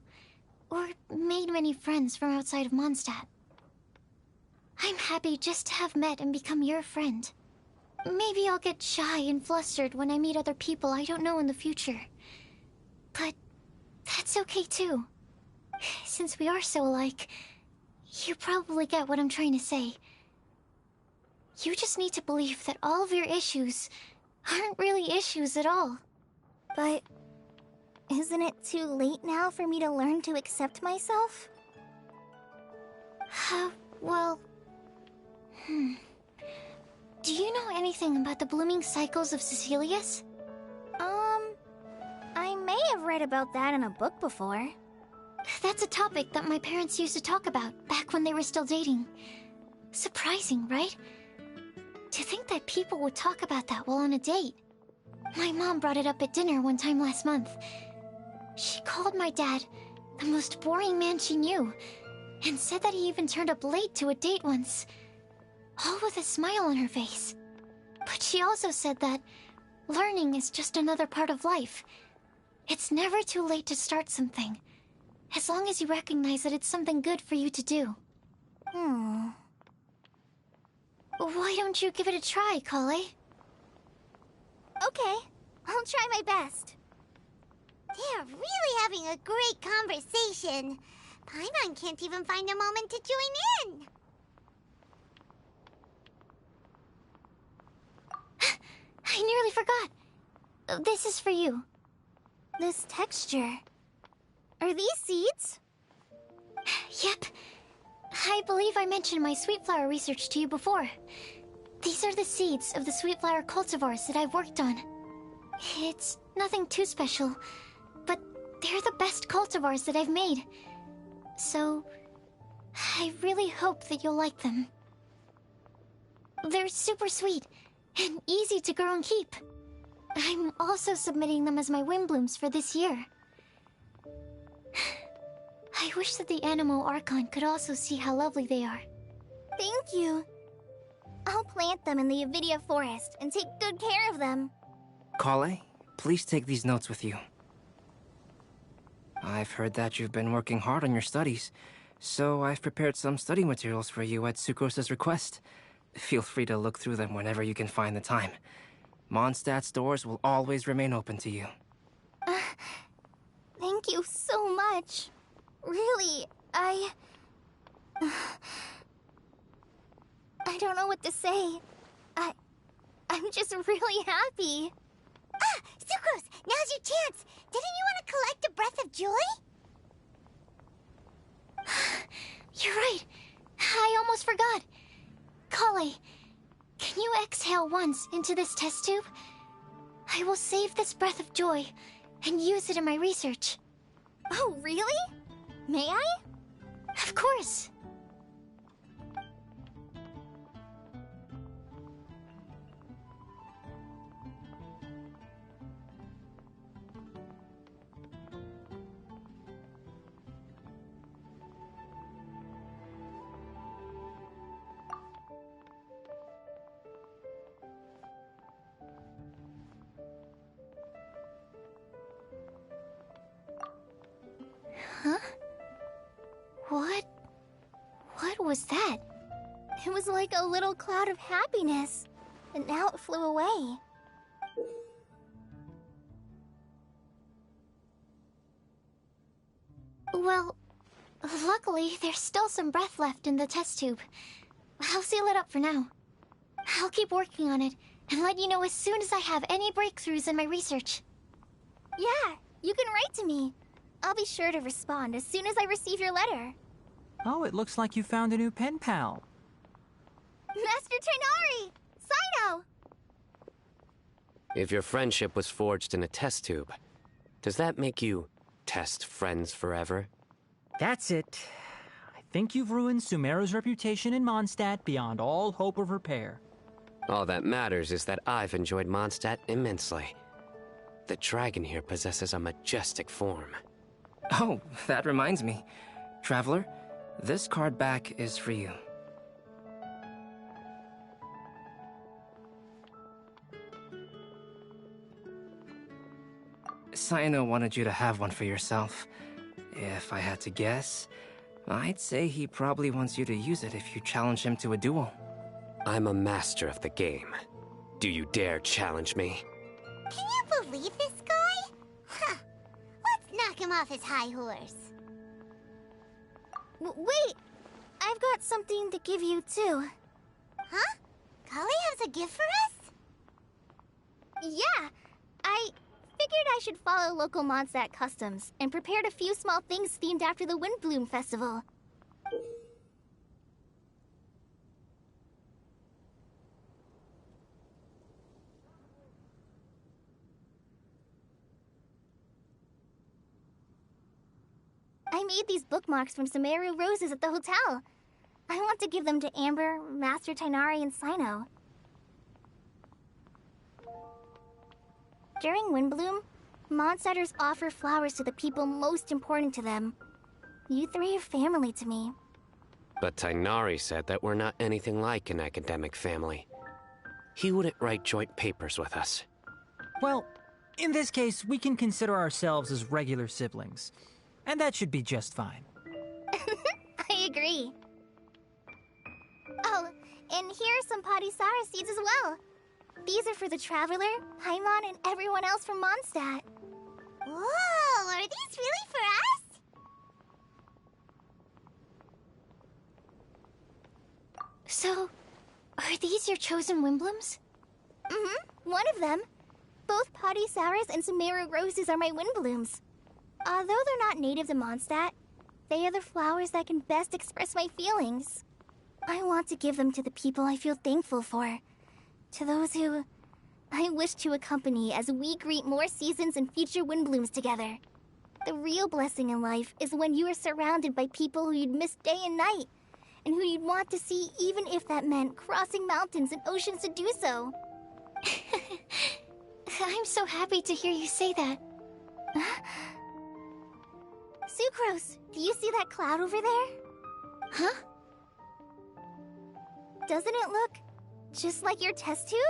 or made many friends from outside of Mondstadt. I'm happy just to have met and become your friend. Maybe I'll get shy and flustered when I meet other people I don't know in the future. But that's okay too. Since we are so alike, you probably get what I'm trying to say. You just need to believe that all of your issues aren't really issues at all. But isn't it too late now for me to learn to accept myself? Well... Do you know anything about the blooming cycles of Cecilius? I may have read about that in a book before. That's a topic that my parents used to talk about back when they were still dating. Surprising, right? To think that people would talk about that while on a date. My mom brought it up at dinner one time last month. She called my dad the most boring man she knew, and said that he even turned up late to a date once, all with a smile on her face. But she also said that learning is just another part of life. It's never too late to start something, as long as you recognize that it's something good for you to do. Why don't you give it a try, Kale? Okay, I'll try my best. They're really having a great conversation. Paimon can't even find a moment to join in. I nearly forgot. This is for you. This texture... Are these seeds? Yep. I believe I mentioned my sweet flower research to you before. These are the seeds of the sweet flower cultivars that I've worked on. It's nothing too special, but they're the best cultivars that I've made. So, I really hope that you'll like them. They're super sweet and easy to grow and keep. I'm also submitting them as my Windblooms for this year. I wish that the Animo Archon could also see how lovely they are. Thank you. I'll plant them in the Avidia forest and take good care of them. Kale, please take these notes with you. I've heard that you've been working hard on your studies, so I've prepared some study materials for you at Sucrose's request. Feel free to look through them whenever you can find the time. Mondstadt's doors will always remain open to you. Thank you so much. Really, I don't know what to say. I'm just really happy. Ah, Sucrose, now's your chance. Didn't you want to collect a breath of joy? You're right. I almost forgot. Kale, can you exhale once into this test tube? I will save this breath of joy and use it in my research. Oh, really? May I? Of course. Huh? What was that? It was like a little cloud of happiness, and now it flew away. Well, luckily, there's still some breath left in the test tube. I'll seal it up for now. I'll keep working on it, and let you know as soon as I have any breakthroughs in my research. Yeah, you can write to me. I'll be sure to respond as soon as I receive your letter. Oh, it looks like you found a new pen pal. Master Tainari! Sino! If your friendship was forged in a test tube, does that make you test friends forever? That's it. I think you've ruined Sumeru's reputation in Mondstadt beyond all hope of repair. All that matters is that I've enjoyed Mondstadt immensely. The dragon here possesses a majestic form. Oh, that reminds me. Traveler, this card back is for you. Sino wanted you to have one for yourself. If I had to guess, I'd say he probably wants you to use it if you challenge him to a duel. I'm a master of the game. Do you dare challenge me? Can you believe this guy? Huh. Let's knock him off his high horse. Wait! I've got something to give you, too. Huh? Kale has a gift for us? Yeah! I figured I should follow local Mondstadt customs and prepared a few small things themed after the Windblume festival. I made these bookmarks from Sumeru roses at the hotel. I want to give them to Amber, Master Tainari, and Sino. During Windblume, Mondstadters offer flowers to the people most important to them. You three are family to me. But Tainari said that we're not anything like an academic family. He wouldn't write joint papers with us. Well, in this case, we can consider ourselves as regular siblings. And that should be just fine. I agree. Oh, and here are some Padisara seeds as well. These are for the Traveler, Paimon, and everyone else from Mondstadt. Whoa, are these really for us? So, are these your chosen Windblooms? Mm-hmm, one of them. Both Padisauras and Sumeru roses are my Windblooms. Although they're not native to Mondstadt, they are the flowers that can best express my feelings. I want to give them to the people I feel thankful for. To those who I wish to accompany as we greet more seasons and future Windblooms together. The real blessing in life is when you are surrounded by people who you'd miss day and night, and who you'd want to see even if that meant crossing mountains and oceans to do so. I'm so happy to hear you say that. Sucrose, do you see that cloud over there? Huh? Doesn't it look just like your test tube?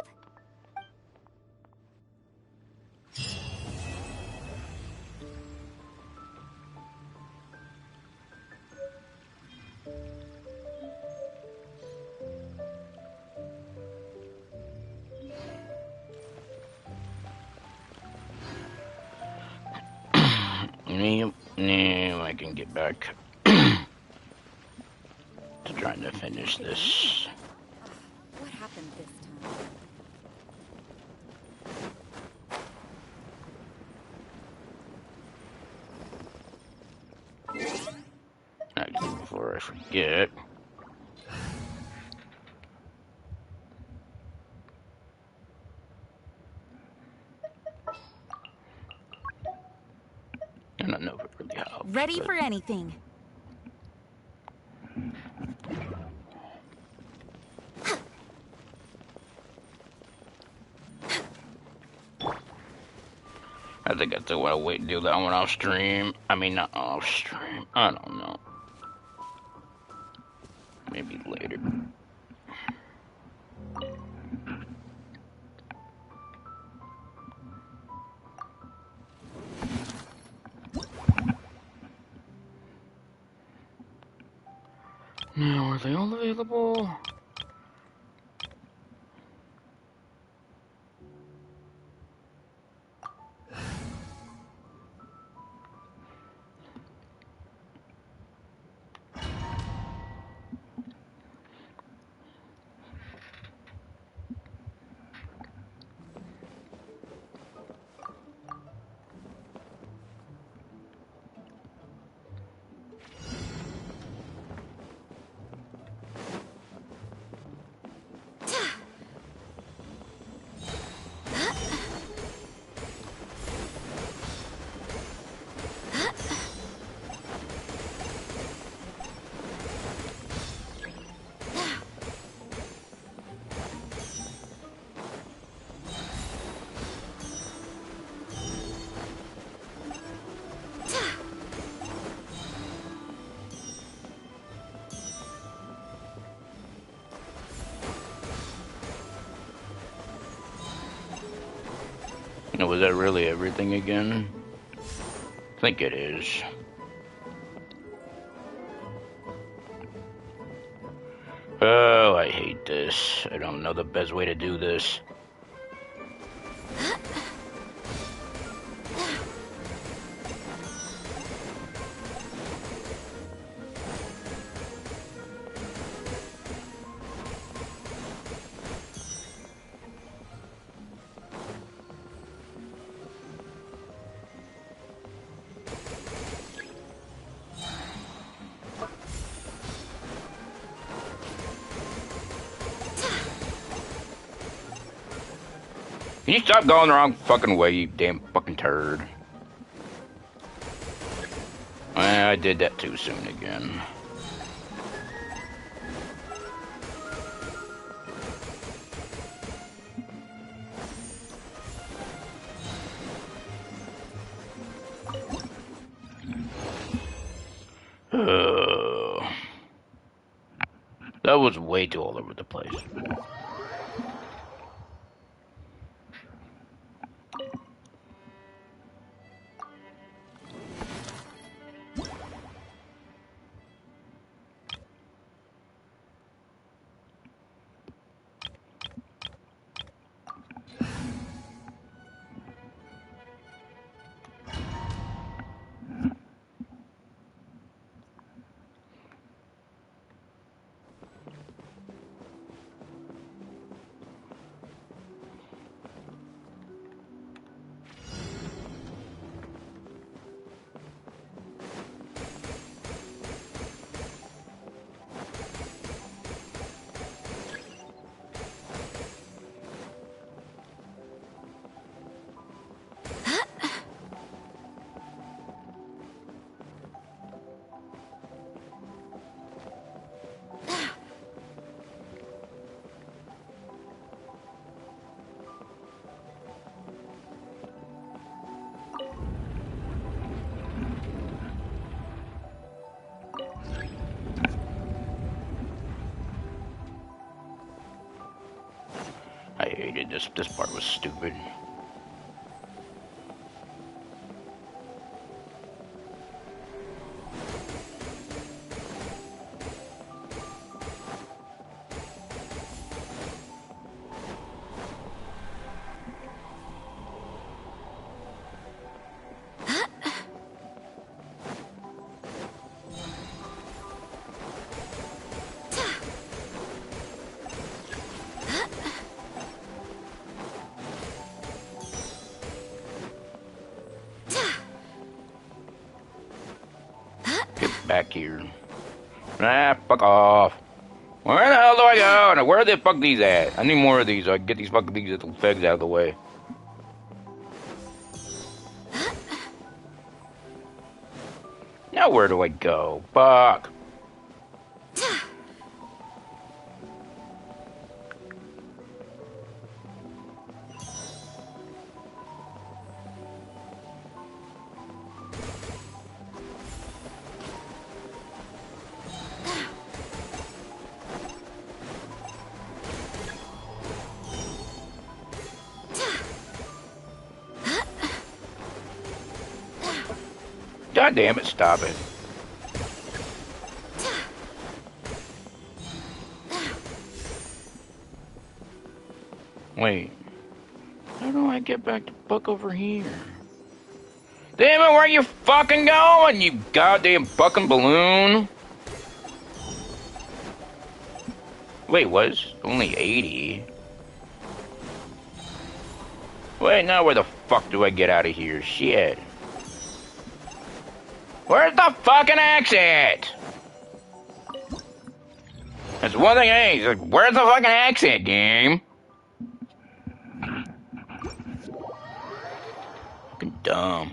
I can get back to trying to finish this. What happened this time? I forget. I don't know if it really helps. Ready but... for anything. I think I still want to wait and do that one off stream. I mean, not off stream. I don't know. Maybe later. Now, are they all available? Was that really everything again? I think it is. Oh, I hate this. I don't know the best way to do this. Can you stop going the wrong fucking way, you damn fucking turd? I did that too soon again. That was way too all over the place. I hated this. This part was stupid. Get back here. Ah, fuck off. Where the hell do I go? Now, where the fuck these at? I need more of these so I can get these fucking these little pegs out of the way. Now where do I go? Fuck. God damn it, stop it. Wait. How do I get back to Buck over here? Damn it, where you fucking going, you goddamn fucking balloon? Wait, was only 80? Wait, now where the fuck do I get out of here? Shit. Where's the fucking exit? That's one thing I ain't. Like, where's the fucking exit, game? Fucking dumb.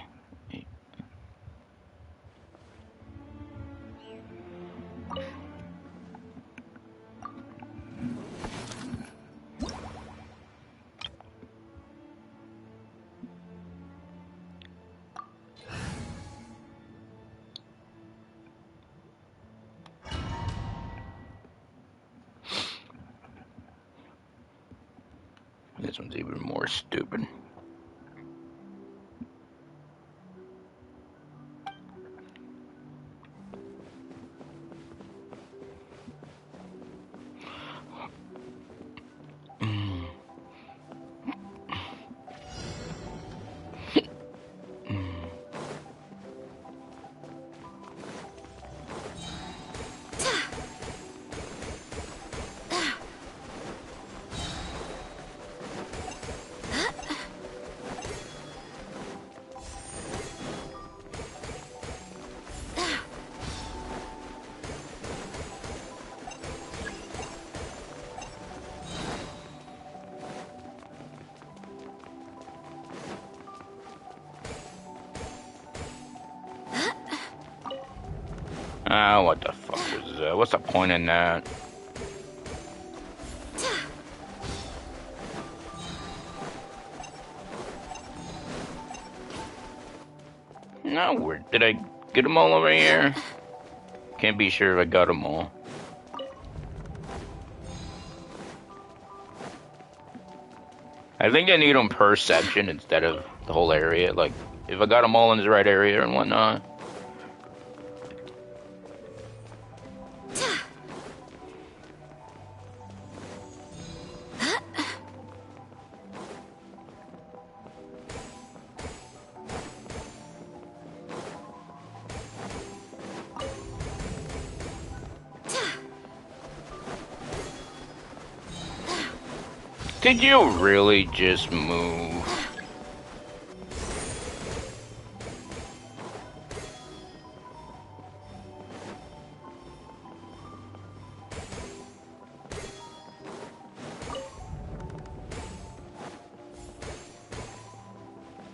This one's even more stupid. Ah, what the fuck was that? What's the point in that? No, where did I get them all over here? Can't be sure if I got them all. I think I need them per section instead of the whole area. Like, if I got them all in the right area and whatnot. Did you really just move?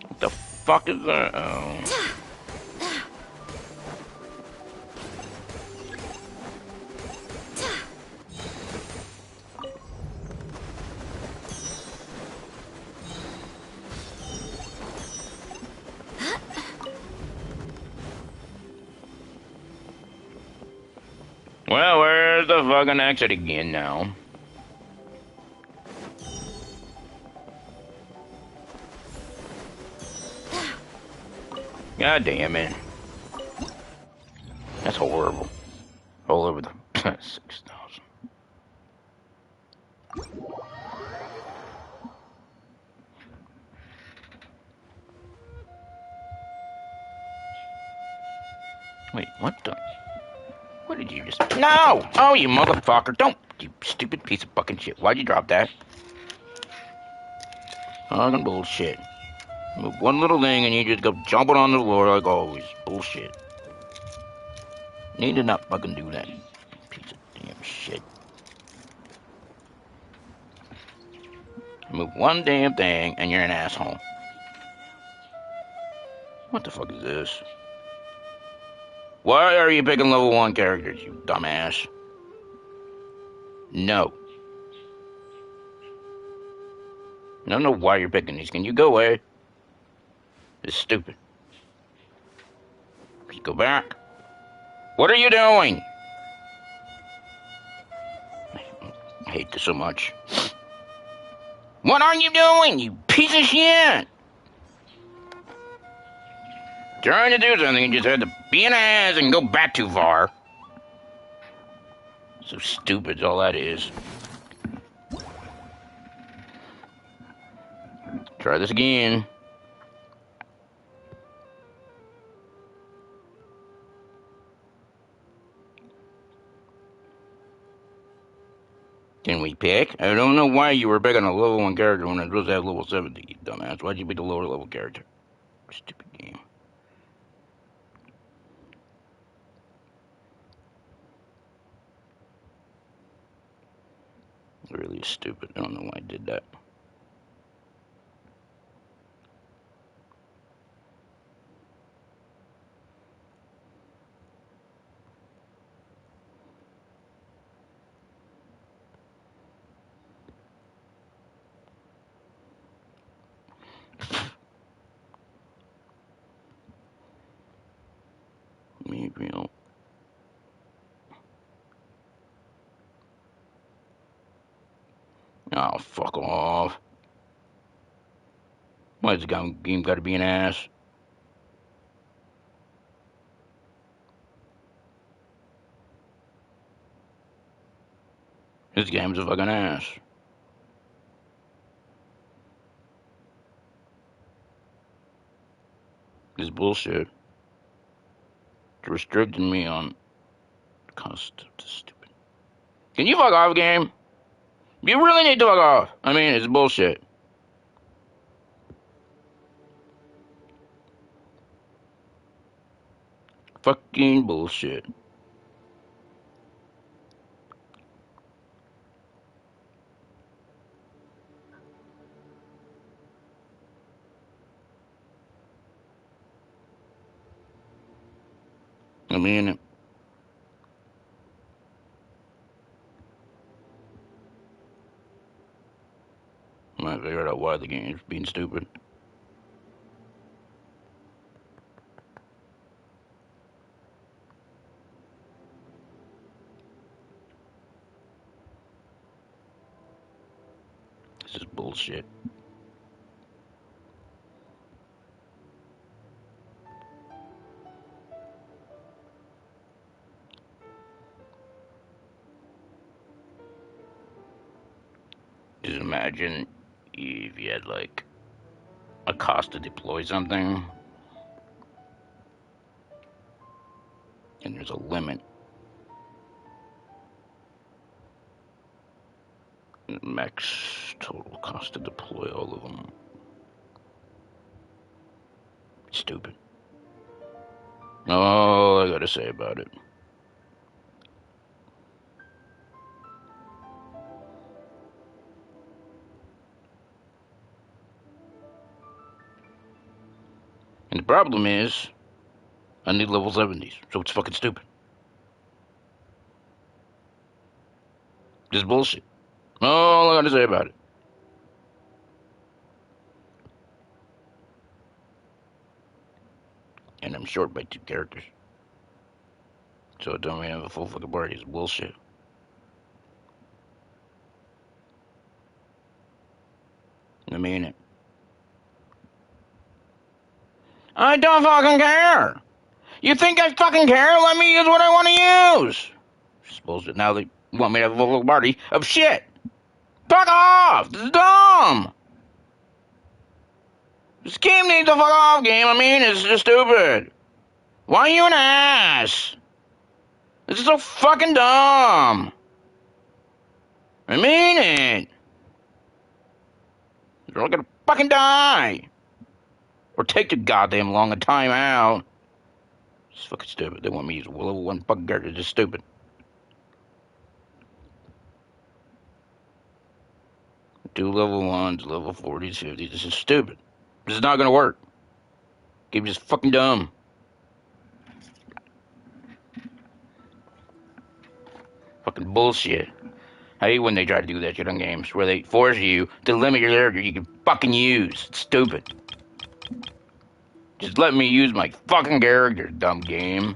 What the fuck is that? Oh. Well, where's the fucking exit again now? God damn it. That's horrible. All over the 6,000. Wait, what the? What did you just... No! Oh, you motherfucker. Don't. You stupid piece of fucking shit. Why'd you drop that? Fucking bullshit. Move one little thing and you just go jumping on the floor like always. Bullshit. Need to not fucking do that. Damn shit. Move one damn thing and you're an asshole. What the fuck is this? Why are you picking level 1 characters, you dumbass? No. I don't know why you're picking these. Can you go away? It's stupid. Just go back. What are you doing? I hate this so much. What are you doing, you piece of shit? Trying to do something and just had to be an ass and go back too far. So stupid is all that is. Try this again. Can we pick? I don't know why you were picking a level 1 character when it was at level 70, you dumbass. Why'd you pick the lower level character? Stupid game. Really stupid. I don't know why I did that. Maybe I'll... Oh, fuck off. Why has the game got to be an ass? This game's a fucking ass. This is bullshit. It's restricting me on cost. Stupid. Can you fuck off, game? You really need to fuck off. I mean, it's bullshit. Fucking bullshit. I mean, I might figure out why the game's being stupid. This is bullshit. Just imagine if you had, like, a cost to deploy something, and there's a limit. Max total cost to deploy all of them. Stupid. All I gotta say about it. And the problem is, I need level 70s, so it's fucking stupid. Just bullshit. All I gotta say about it. And I'm short by 2 characters. So it don't mean I have a full fucking party. It's bullshit. I mean it. I don't fucking care! You think I fucking care? Let me use what I want to use! It's bullshit. Now they want me to have a full party of shit! Fuck off! This is dumb! This game needs a fuck off game. I mean, it's just stupid. Why are you an ass? This is so fucking dumb. I mean it. You're all gonna fucking die. Or take too goddamn long a time out. It's fucking stupid. They want me to use level 1 fucking character. Just stupid. 2 level 1s, level 40s, 50s. This is stupid. This is not gonna work. Game just fucking dumb. Fucking bullshit. I hate when they try to do that shit on games, where they force you to limit your character you can fucking use. It's stupid. Just let me use my fucking character, dumb game.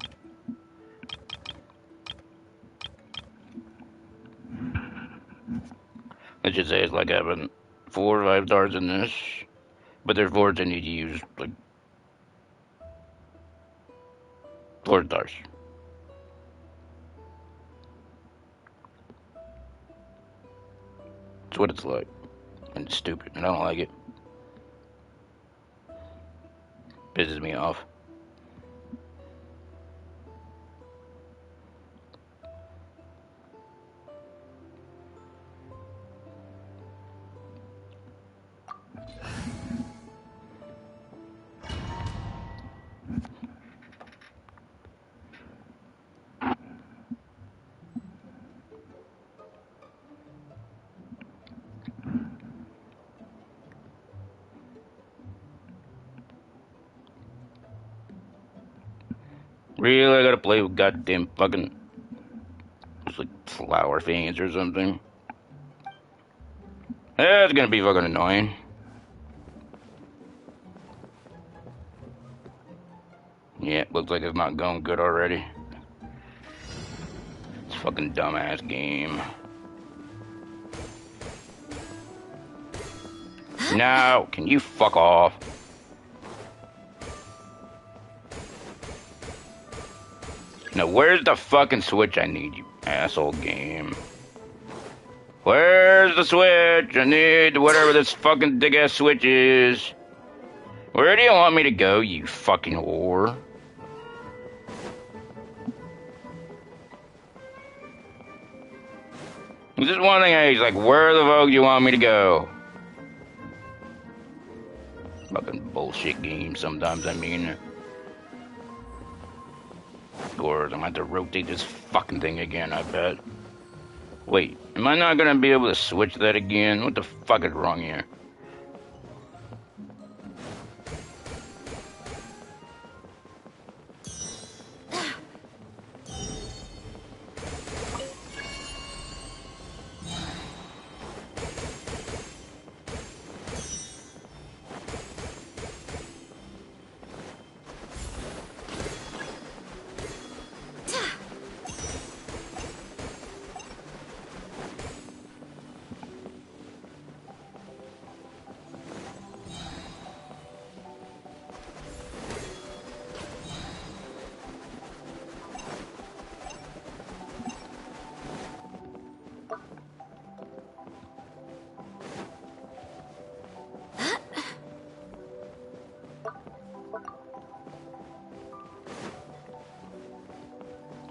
Let's just say it's like having 4 or 5 stars in this, but there's 4 I need to use, like, 4 stars. That's what it's like. And it's stupid, and I don't like it. Pisses me off. Really, I gotta play with goddamn fucking, it's like flower fiends or something. That's gonna be fucking annoying. Yeah, looks like it's not going good already. It's a fucking dumbass game. No, can you fuck off? Now, where's the fucking switch I need, you asshole game? Where's the switch? I need whatever this fucking dick-ass switch is. Where do you want me to go, you fucking whore? This is one thing he's like, where the fuck do you want me to go? Fucking bullshit game sometimes, I mean. Or I'm gonna have to rotate this fucking thing again, I bet. Wait, am I not gonna be able to switch that again? What the fuck is wrong here?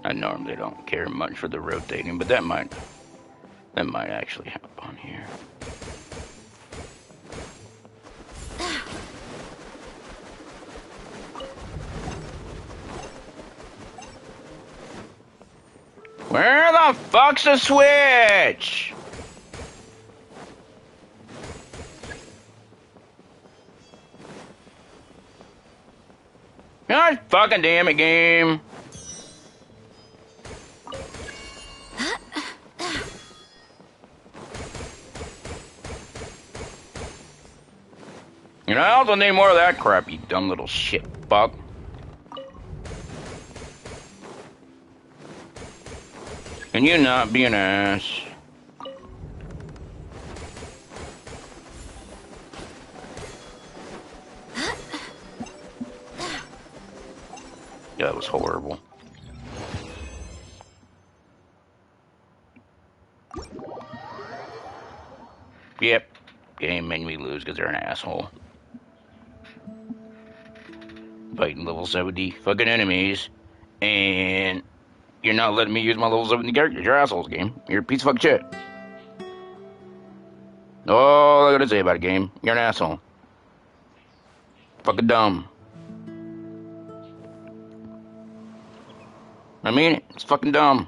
I normally don't care much for the rotating, but that might actually help on here. Where the fuck's the switch? God fucking damn it, game. You know, I also need more of that crap, you dumb little shit fuck. Can you not be an ass? That was horrible. Yep. Game made me lose because they're an asshole. Fighting level 70 fucking enemies, and you're not letting me use my level 70 characters. You're assholes, game. You're a piece of fucking shit. All I gotta say about a game, you're an asshole. Fucking dumb. I mean it. It's fucking dumb.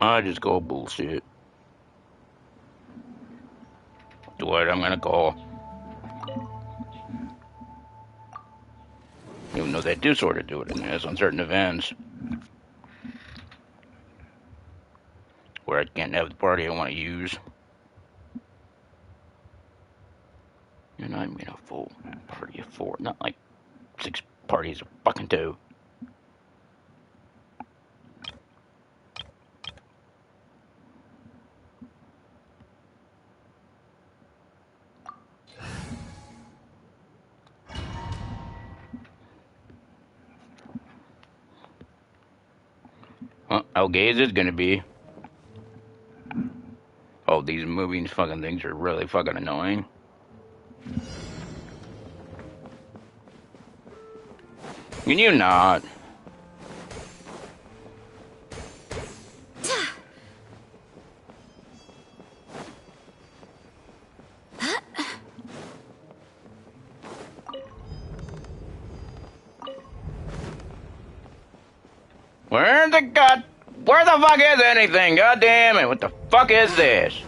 I just call bullshit. That's what I'm gonna call. Even though they do sort of do it in this on certain events. Where I can't have the party I want to use. And I'm in a full party of 4, not like 6 parties of fucking 2. Well, how gay is this gonna be? Oh, these moving fucking things are really fucking annoying. Can you not? Where the fuck is anything? God damn it, what the fuck is this?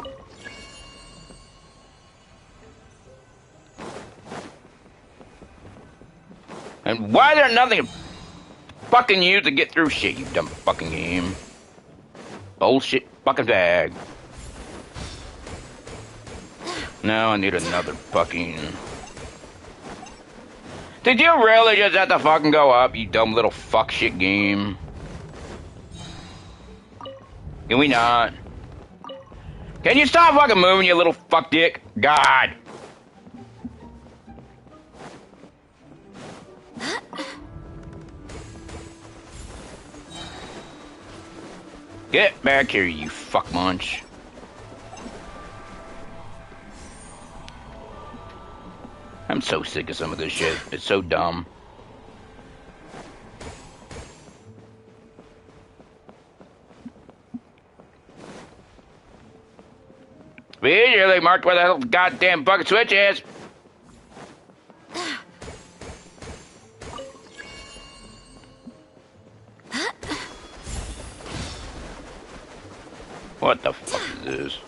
And why is there nothing to fucking use to get through shit, you dumb fucking game? Bullshit fucking bag. Now I need another fucking... Did you really just have to fucking go up, you dumb little fuck shit game? Can we not? Can you stop fucking moving, you little fuck dick? God! Get back here, you fuck munch. I'm so sick of some of this shit. It's so dumb. Visually marked where the hell the goddamn fucking switch is. What the fuck is this?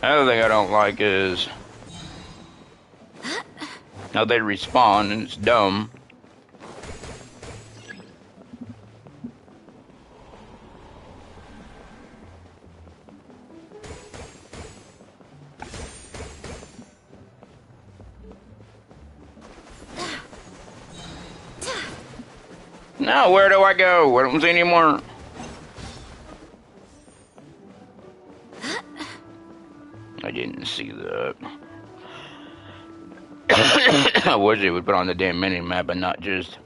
Another thing I don't like is how they respawn, and it's dumb. Now, where do I go? I don't see any more. I didn't see that. I wish it would put on the damn mini-map and not just...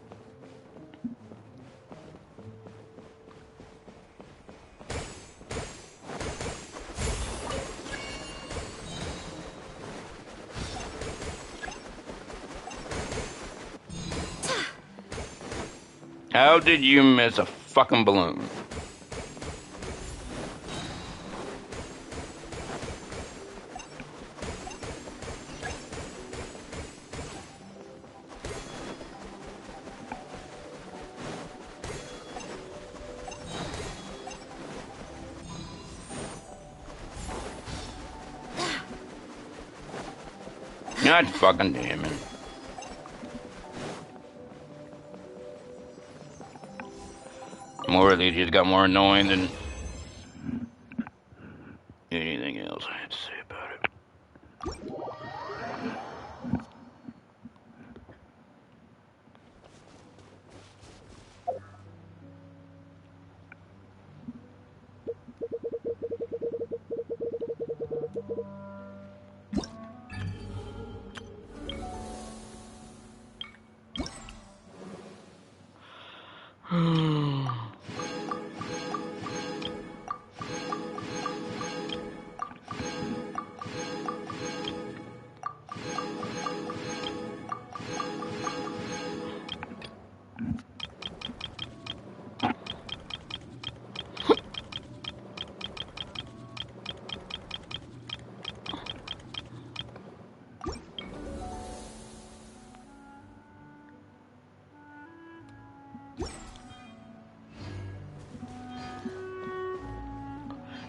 How did you miss a fucking balloon? God fucking damn it. More of these just got more annoying than anything else I had to say about it.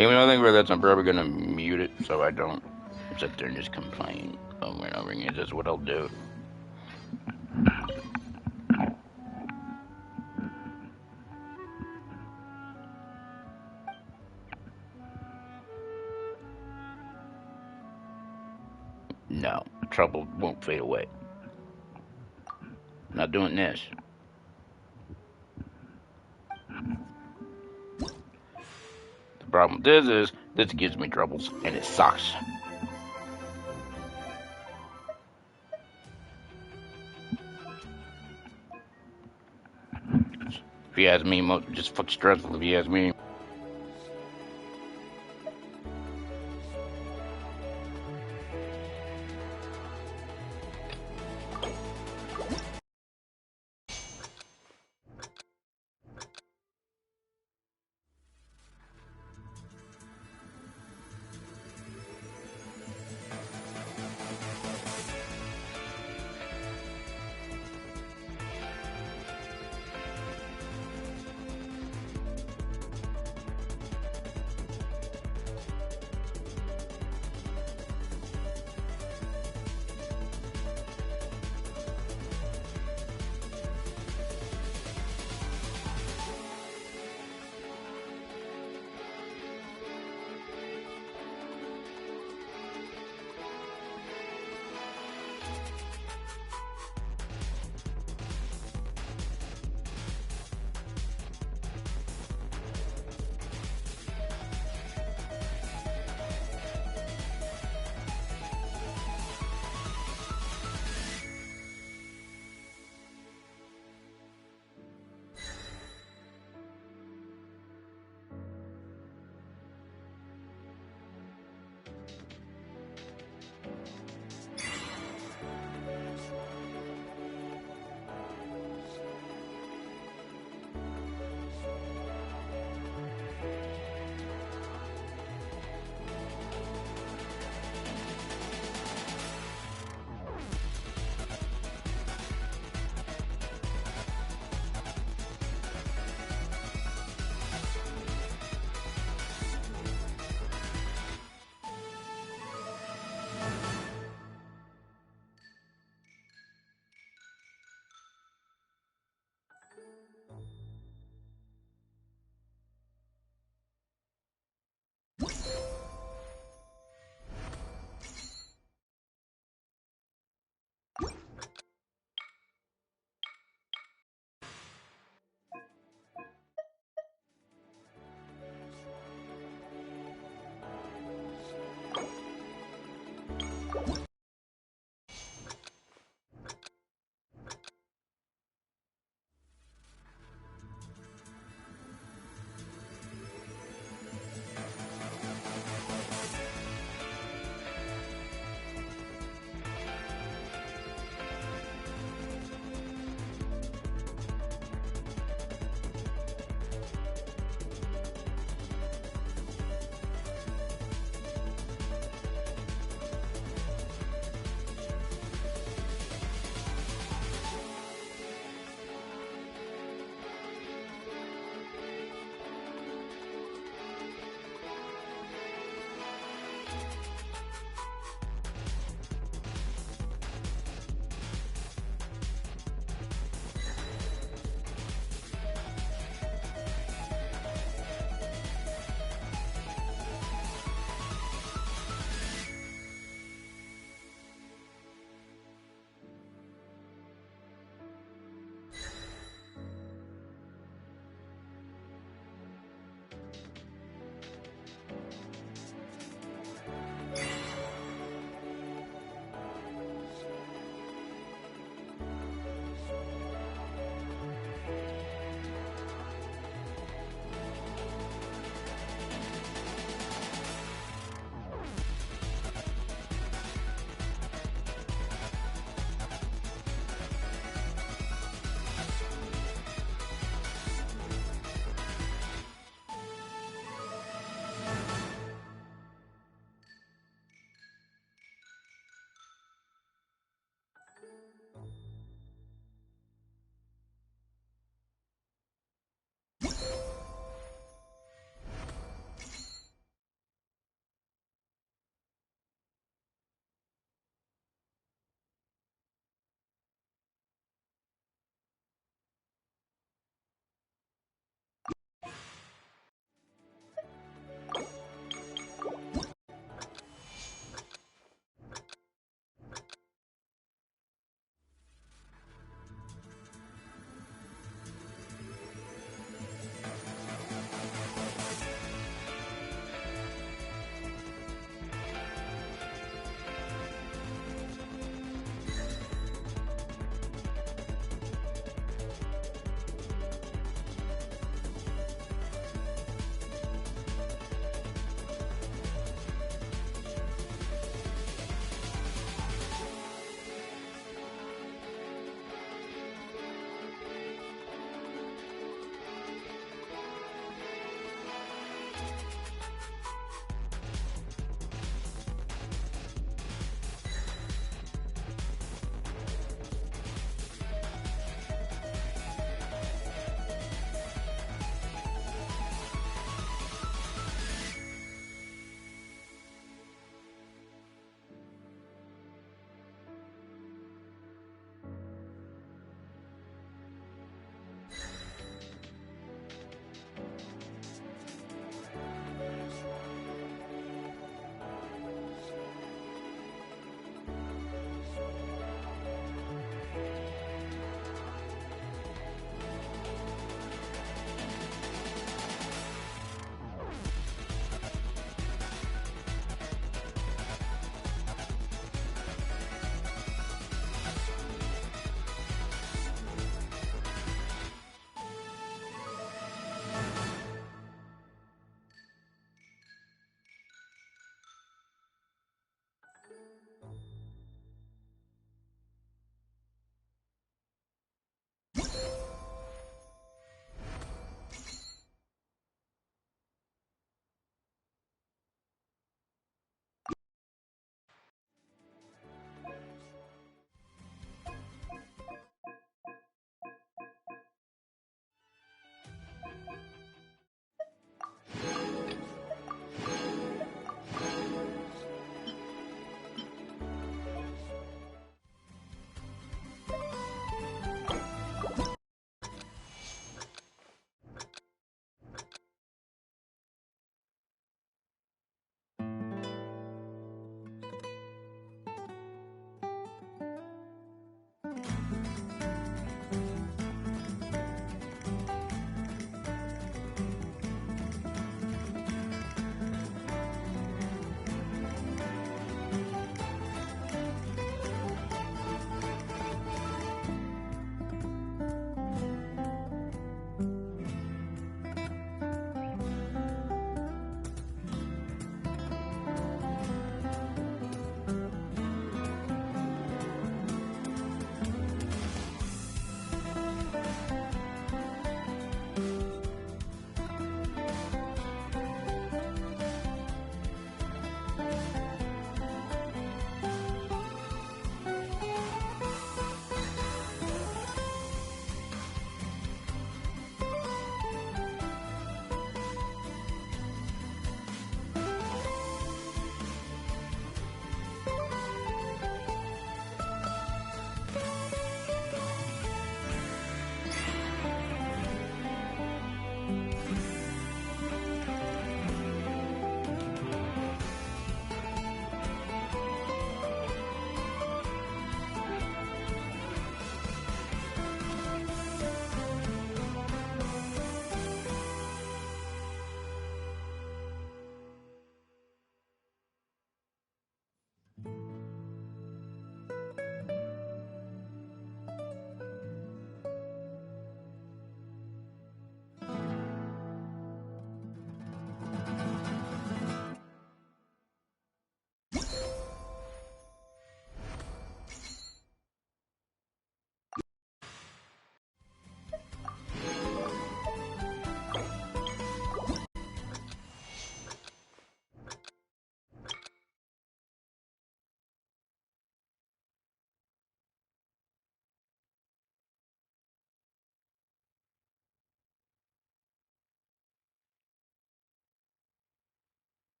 Even though I think that's, I'm probably gonna mute it so I don't sit there and just complain over and over again. That's what I'll do. No, trouble won't fade away. I'm not doing this. The problem with this is, this gives me troubles, and it sucks. If you ask me, just fucking stressful if you ask me.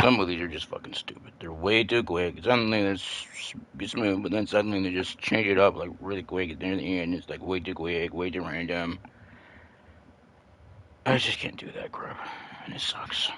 Some movies are just fucking stupid. They're way too quick. Suddenly they're smooth, but then suddenly they just change it up like really quick. And near the end, it's like way too quick, way too random. I just can't do that crap, and it sucks.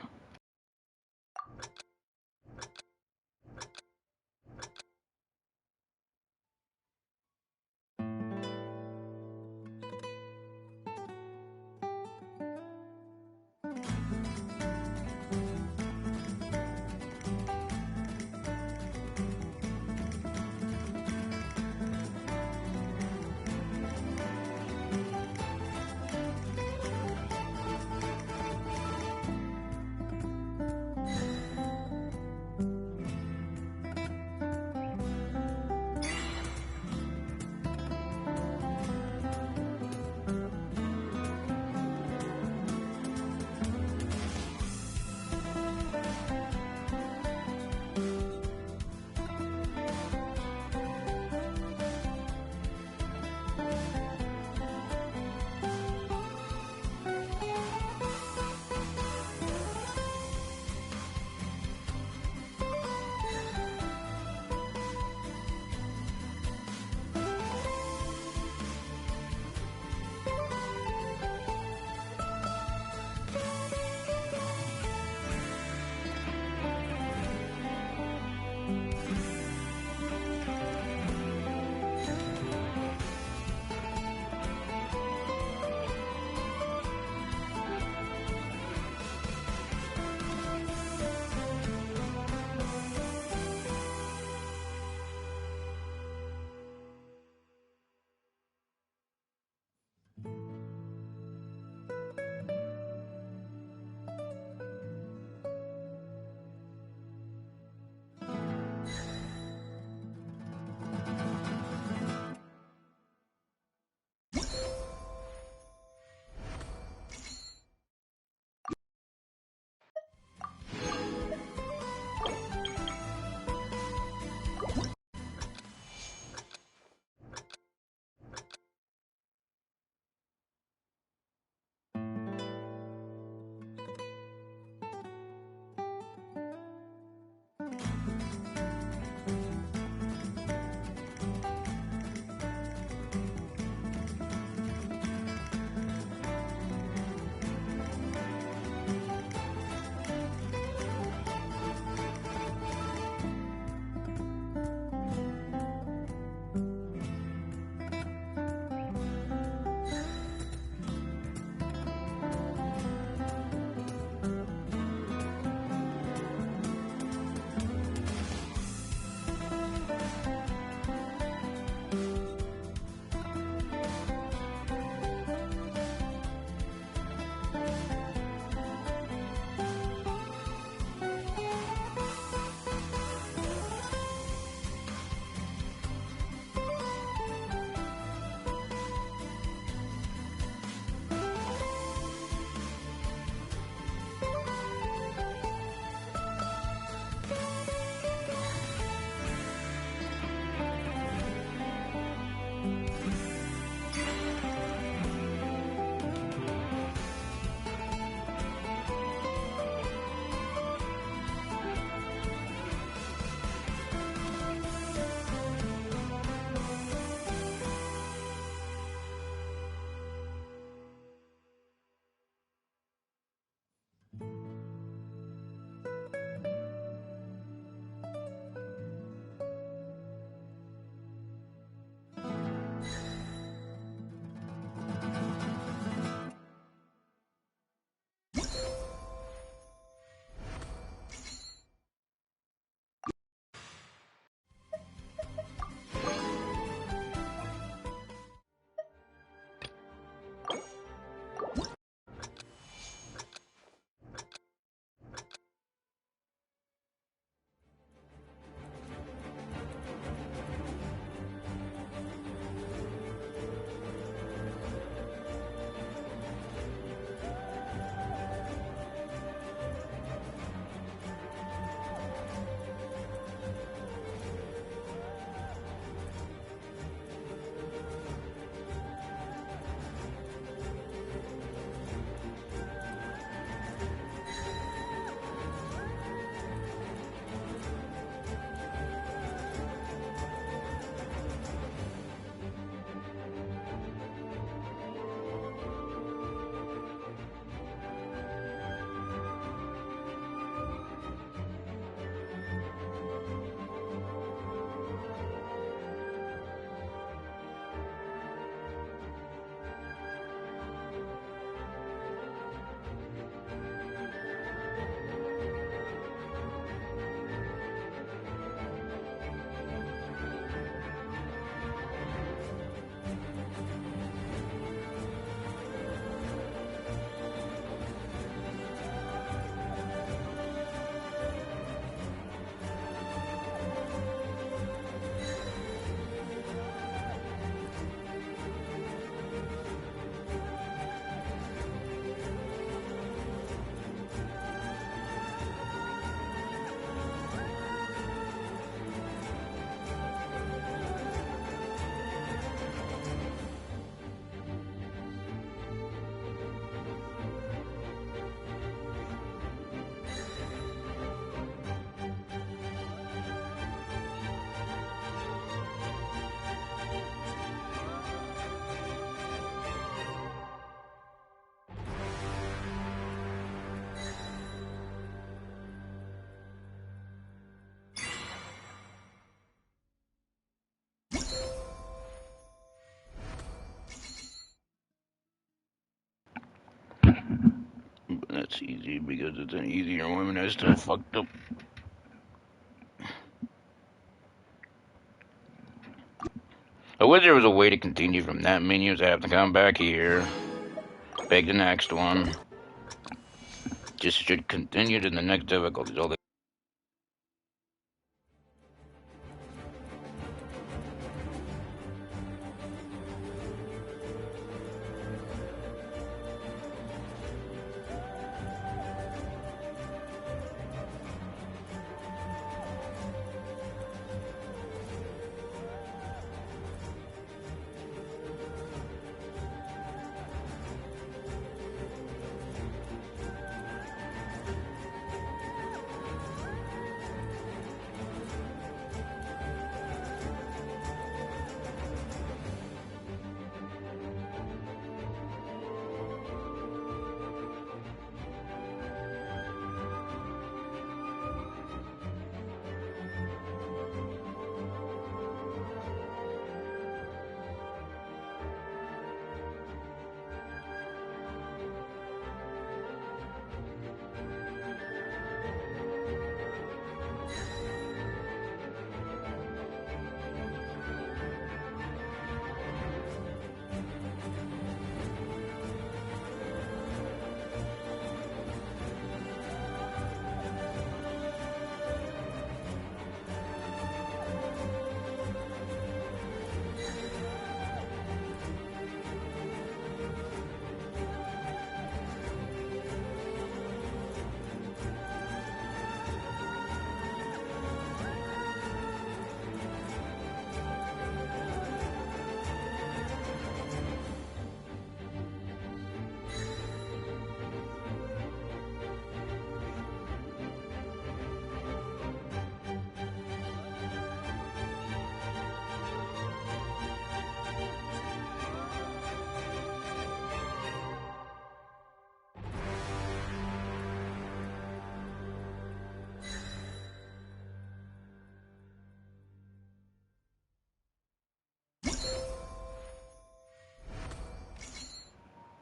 It's easy because it's an easier woman that's still fucked up. I wish there was a way to continue from that menu, so I have to come back here. Pick the next one. Just should continue to the next difficulty. All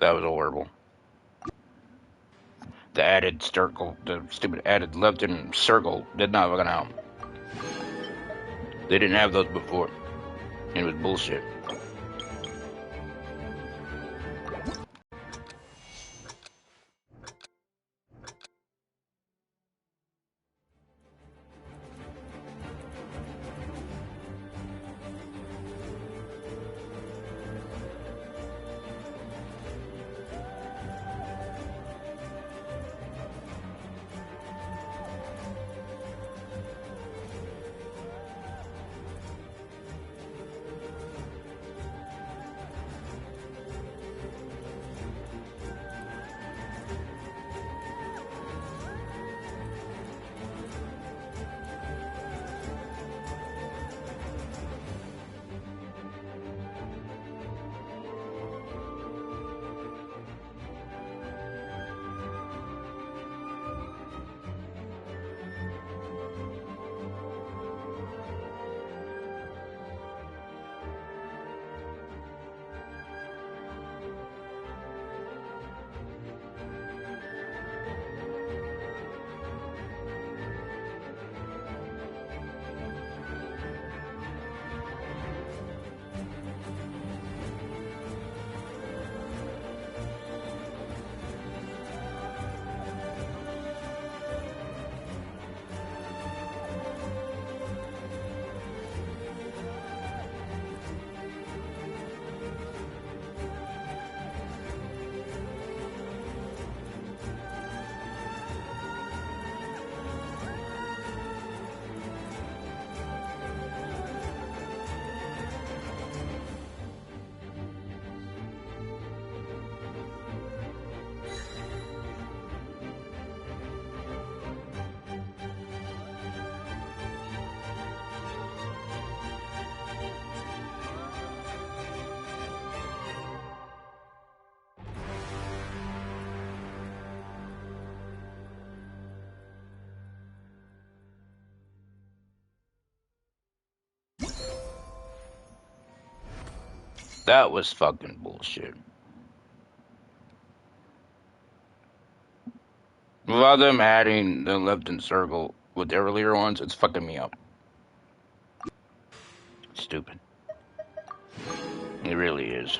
that was horrible. The added circle, the stupid added left-hand circle did not work out. They didn't have those before. It was bullshit. That was fucking bullshit. Without them adding the left-hand circle with the earlier ones, it's fucking me up. Stupid. It really is.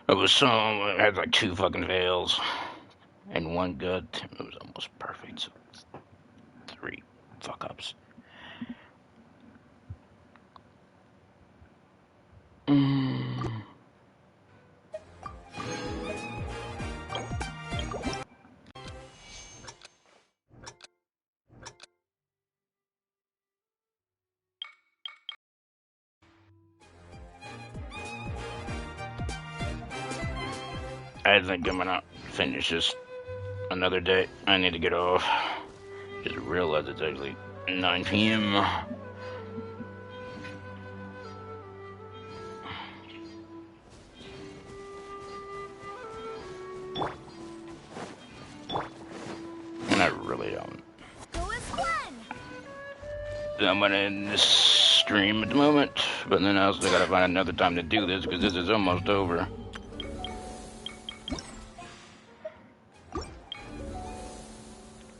It was I had like 2 fucking fails and 1 good. It was almost perfect. So 3 fuck ups. I think I'm gonna finish this another day. I need to get off. Just realized it's actually 9 p.m. And I really don't. I'm gonna end this stream at the moment, but then I also gotta find another time to do this because this is almost over.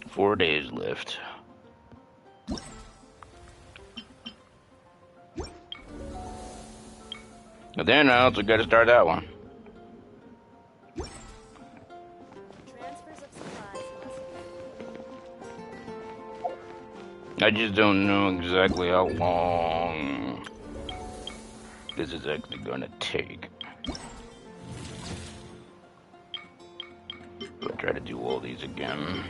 Four days left. But then I also gotta start that one. I just don't know exactly how long this is actually gonna take. I'll try to do all these again.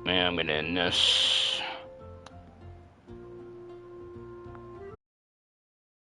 Yeah, I'm gonna end this.